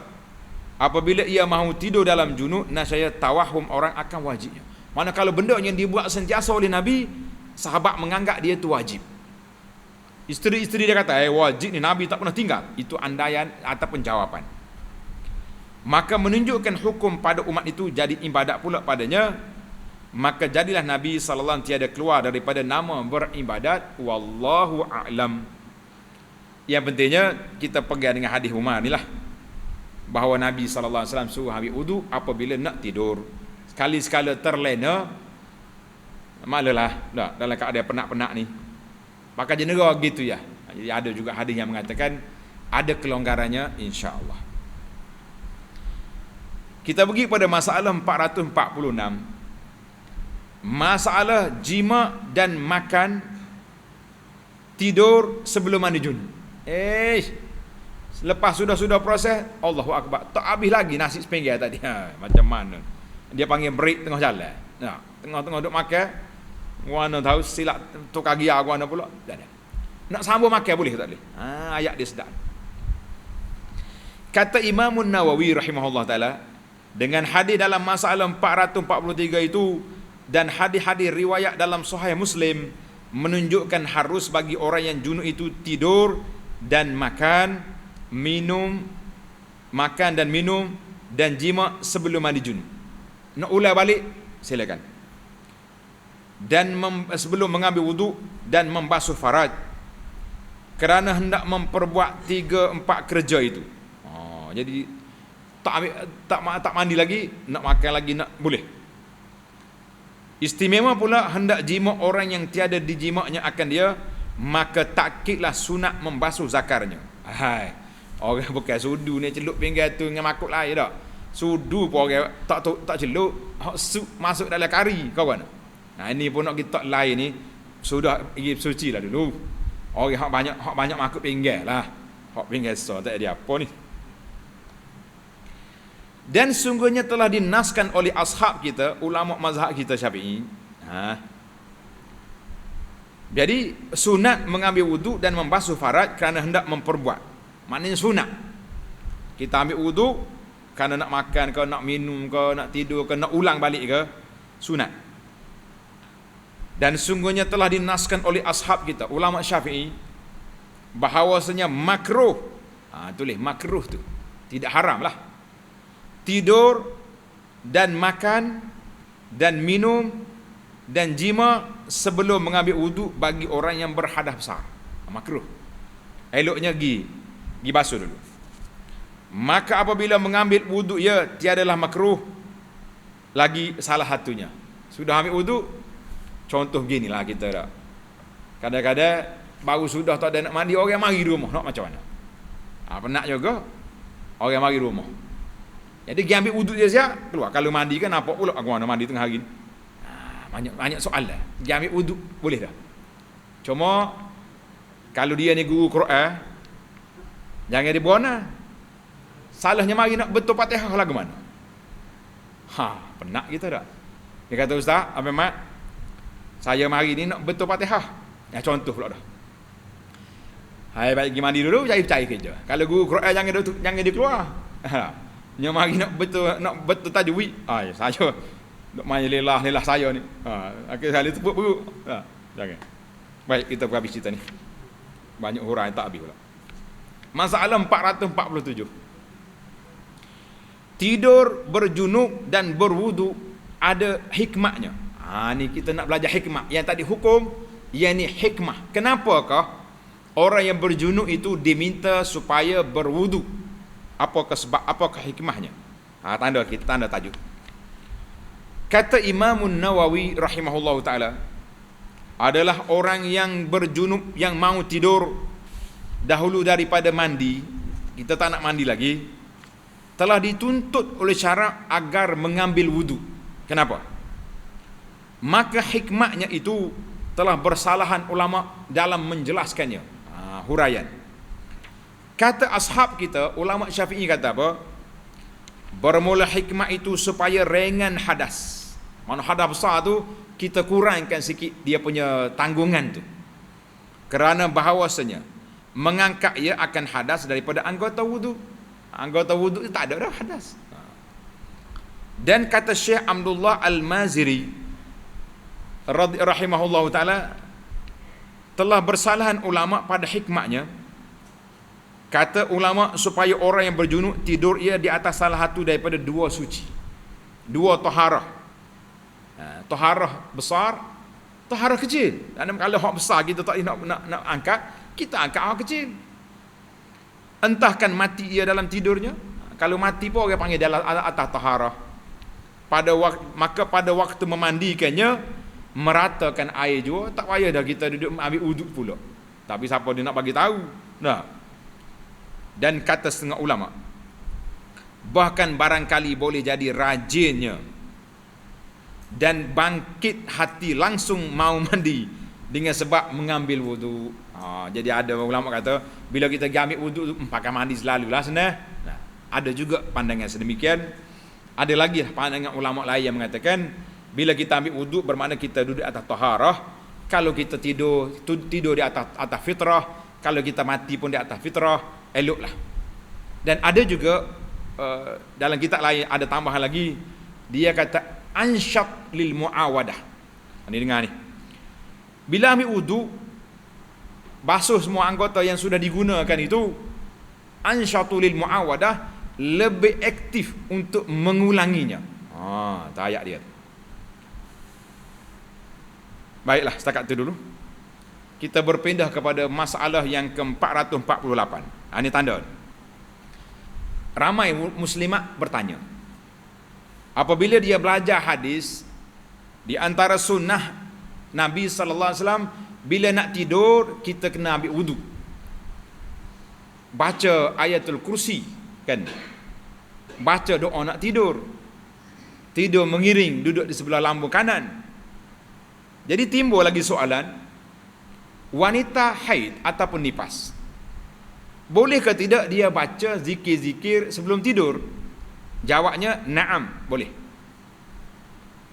apabila ia mahu tidur dalam junub, nasaya tawahum orang akan wajibnya. Mana kalau benda yang dibuat sentiasa oleh Nabi, sahabat menganggap dia tu wajib. Isteri-isteri dia kata, wajib ni, Nabi tak pernah tinggal. Itu andaian ataupun jawapan. Maka menunjukkan hukum pada umat itu jadi ibadat pula padanya. Maka jadilah Nabi SAW tiada keluar daripada nama beribadat. Wallahu a'lam. Yang pentingnya kita pegang dengan hadis Umar ni lah, bahawa Nabi SAW suruh ambil wudu apabila nak tidur. Sekali-sekala terlena, malalah dalam keadaan penat-penat ni, pakai jenera gitu ya. Jadi ada juga hadis yang mengatakan ada kelonggarannya, insya-Allah. Kita pergi pada masalah 446. Masalah jima dan makan tidur sebelum mandi junub. Lepas sudah proses, Allahu Akbar, tak habis lagi nasi sepinggir tadi. Macam mana? Dia panggil break tengah jalan. Tengah-tengah duk makan, guna tahu silap tukar gia guna pula. Nak sambung makan boleh tak boleh? Ayat dia sedap. Kata Imam Nawawi rahimahullah taala, dengan hadis dalam masalah 443 itu dan hadis-hadis riwayat dalam Sahih Muslim menunjukkan harus bagi orang yang junub itu tidur dan makan dan minum dan jima sebelum mandi junub. Nak ulang balik, silakan. Dan sebelum mengambil wudu dan membasuh faraj, kerana hendak memperbuat 3-4 kerja itu. Jadi tak mandi lagi, nak makan lagi, nak boleh. Istimewa pula hendak jima orang yang tiada dijimaknya akan dia, maka takkidlah sunat membasuh zakarnya. Orang bukan sudu ni celup pinggan tu dengan makuk lain dak. Sudu pun orang tak celup, masuk dalam kari kawan. Ini pun nak kita lain ni sudah pergi suci lah dulu. Orang hak banyak makuk pinggan lah. Hak pinggan so tak ada apa ni. Dan sungguhnya telah dinaskan oleh ashab kita, ulama mazhab kita Syafi'i. Jadi sunat mengambil wudu dan membasuh faraj kerana hendak memperbuat. Maknanya sunat. Kita ambil wudu kerana nak makan ke, nak minum ke, nak tidur ke, nak ulang balik ke, sunat. Dan sungguhnya telah dinaskan oleh ashab kita, ulama Syafi'i, bahawasanya makruh. Tulis makruh tu, tidak haram lah, tidur dan makan dan minum dan jima sebelum mengambil wudu bagi orang yang berhadas besar. Makruh. Eloknya pergi basuh dulu. Maka apabila mengambil wudu ya tiadalah makruh lagi salah satunya. Sudah ambil wudu, contoh beginilah kita dah. Kadang-kadang baru sudah tak ada nak mandi, orang mari rumah, nak macam mana? Penat juga orang mari rumah. Jadi dia ambil wudu dia siap, keluar. Kalau mandi kan nampak pula aku mana mandi tengah hari ni. Banyak soalan. Dia ambil wudu boleh dah. Cuma kalau dia ni guru Quran, jangan dibona. Salahnya mari nak betul Fatihah lagu mana? Penat kita dah. Dia kata, Ustaz, apa mak? Saya mari ni nak betul Fatihah. Contoh pula dah. Hai, baik pergi mandi dulu, cari kerja. Kalau guru Quran jangan dia keluar. Dia mari nak betul tajwid. Saya nak main lelah saya ni. Akhir sekali tepuk perut. Jangan. Baik, kita habis cerita ni. Banyak huraian tak habis pula. Masalah 447. Tidur berjunub dan berwudu ada hikmahnya. Ni kita nak belajar hikmah. Yang tadi hukum, yang ni hikmah. Kenapakah orang yang berjunub itu diminta supaya berwudu? Apakah hikmahnya? Kita tanda tajuk. Kata Imam Nawawi rahimahullahu taala, adalah orang yang berjunub yang mau tidur dahulu daripada mandi, kita tak nak mandi lagi, telah dituntut oleh syarak agar mengambil wudu. Kenapa? Maka hikmahnya itu telah bersalahan ulama dalam menjelaskannya. Huraian. Kata ashab kita, ulama Syafi'i kata apa? Bermula hikmah itu supaya ringan hadas. Mana hadas besar tu, kita kurangkan sikit dia punya tanggungan tu. Kerana bahawasanya mengangkat ia akan hadas daripada anggota wudu. Anggota wudu itu tak ada dah hadas. Dan kata Syekh Abdullah Al-Maziri rahimahullahu taala, telah bersalahan ulama pada hikmahnya. Kata ulama supaya orang yang berjunub tidur ia di atas salah satu daripada dua suci, dua taharah. Taharah besar, taharah kecil. Dan kalau hak besar kita tak nak angkat, kita angkat hak kecil. Entahkan mati ia dalam tidurnya. Kalau mati pun orang panggil dalam atas taharah. Maka pada waktu memandikannya, meratakan air juga, tak payah dah kita duduk ambil uduk pula. Tapi siapa dia nak bagi tahu? Dan kata setengah ulama, bahkan barangkali boleh jadi rajinnya dan bangkit hati langsung mau mandi dengan sebab mengambil wudu. Jadi ada ulama kata, bila kita ambil wudu pakai mandi selalulah senang. Ada juga pandangan sedemikian. Ada lagi pandangan ulama lain yang mengatakan, bila kita ambil wudu bermakna kita duduk atas taharah. Kalau kita tidur di atas fitrah. Kalau kita mati pun di atas fitrah, eloklah. Dan ada juga dalam kitab lain ada tambahan lagi, dia kata ansyat lil muawadah. Ini dengar ni. Bila ambil wudu, basuh semua anggota yang sudah digunakan itu, ansyatu lil muawadah, lebih aktif untuk mengulanginya. Tak ayat dia. Baiklah, setakat itu dulu. Kita berpindah kepada masalah yang ke-448. Ini tanda. Ramai muslimat bertanya, apabila dia belajar hadis, di antara sunnah Nabi sallallahu alaihi wasallam, bila nak tidur kita kena ambil wudu, baca ayatul kursi, kan, baca doa nak tidur, tidur mengiring, duduk di sebelah lambung kanan. Jadi timbul lagi soalan, wanita haid ataupun nifas, boleh ke tidak dia baca zikir-zikir sebelum tidur? Jawabnya na'am, boleh.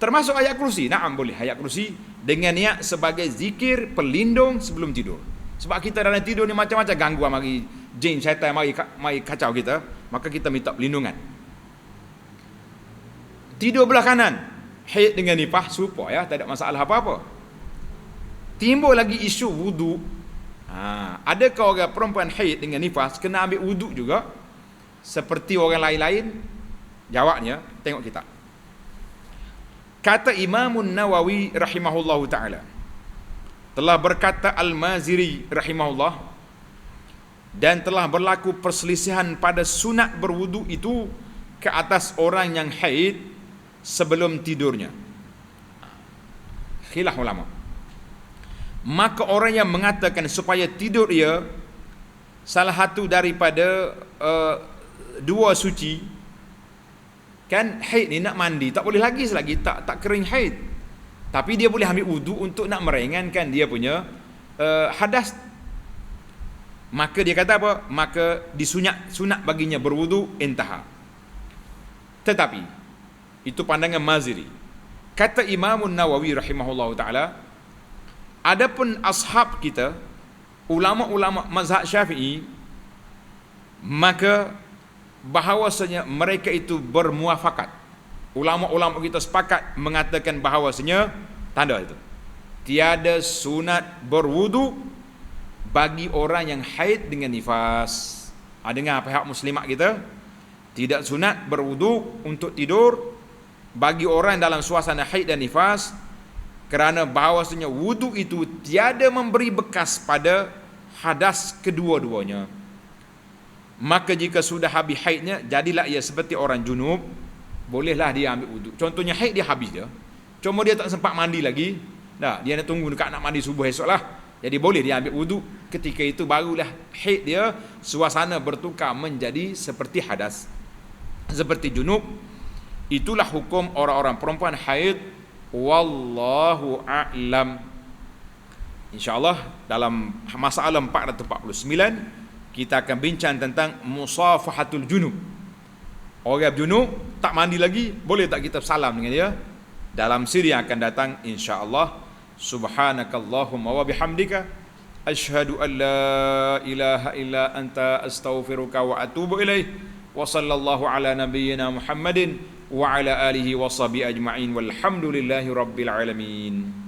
Termasuk ayat kursi, na'am boleh. Ayat kursi dengan niat sebagai zikir pelindung sebelum tidur. Sebab kita dalam tidur ni macam-macam gangguan mari jin syaitan mari kacau kita, maka kita minta perlindungan. Tidur belah kanan, haid dengan nifas serupa ya, tak ada masalah apa-apa. Timbul lagi isu wudu. Adakah orang perempuan haid dengan nifas kena ambil wudu juga seperti orang lain-lain? Jawabnya tengok kitab. Kata Imam Nawawi rahimahullahu taala, telah berkata Al-Maziri rahimahullah, dan telah berlaku perselisihan pada sunat berwudu itu ke atas orang yang haid sebelum tidurnya. Khilaf ulama. Maka orang yang mengatakan supaya tidur ia salah satu daripada dua suci, kan haid ni nak mandi tak boleh lagi selagi tak kering haid, tapi dia boleh ambil wudu untuk nak meringankan dia punya hadas. Maka dia kata apa? Maka sunat baginya berwudu intaha. Tetapi itu pandangan Maziri. Kata Imam Nawawi rahimahullahu taala, adapun ashab kita, ulama-ulama mazhab Syafi'i, maka bahawasanya mereka itu bermuafakat. Ulama-ulama kita sepakat mengatakan bahawasanya tanda itu tiada sunat berwudu bagi orang yang haid dengan nifas. Dengar pihak muslimat kita, tidak sunat berwudu untuk tidur bagi orang dalam suasana haid dan nifas, kerana bahawasanya wudu itu tiada memberi bekas pada hadas kedua-duanya. Maka jika sudah habis haidnya, jadilah ia seperti orang junub, bolehlah dia ambil wudu. Contohnya haid dia habis dia, cuma dia tak sempat mandi lagi, dia nak tunggu dekat nak mandi subuh esok lah, jadi boleh dia ambil wudu. Ketika itu barulah haid dia suasana bertukar menjadi seperti hadas, seperti junub. Itulah hukum orang-orang perempuan haid. Wallahu a'lam. InsyaAllah dalam masalah 449 kita akan bincang tentang musafahatul junub. Orang junub tak mandi lagi, boleh tak kita salam dengan dia? Dalam siri yang akan datang insya-Allah. Subhanakallahumma wa bihamdika asyhadu an la ilaha illa anta astaghfiruka wa atubu ilaih. Wa sallallahu ala nabiyyina Muhammadin wa ala alihi wa sahbihi ajma'in walhamdulillahi rabbil alamin.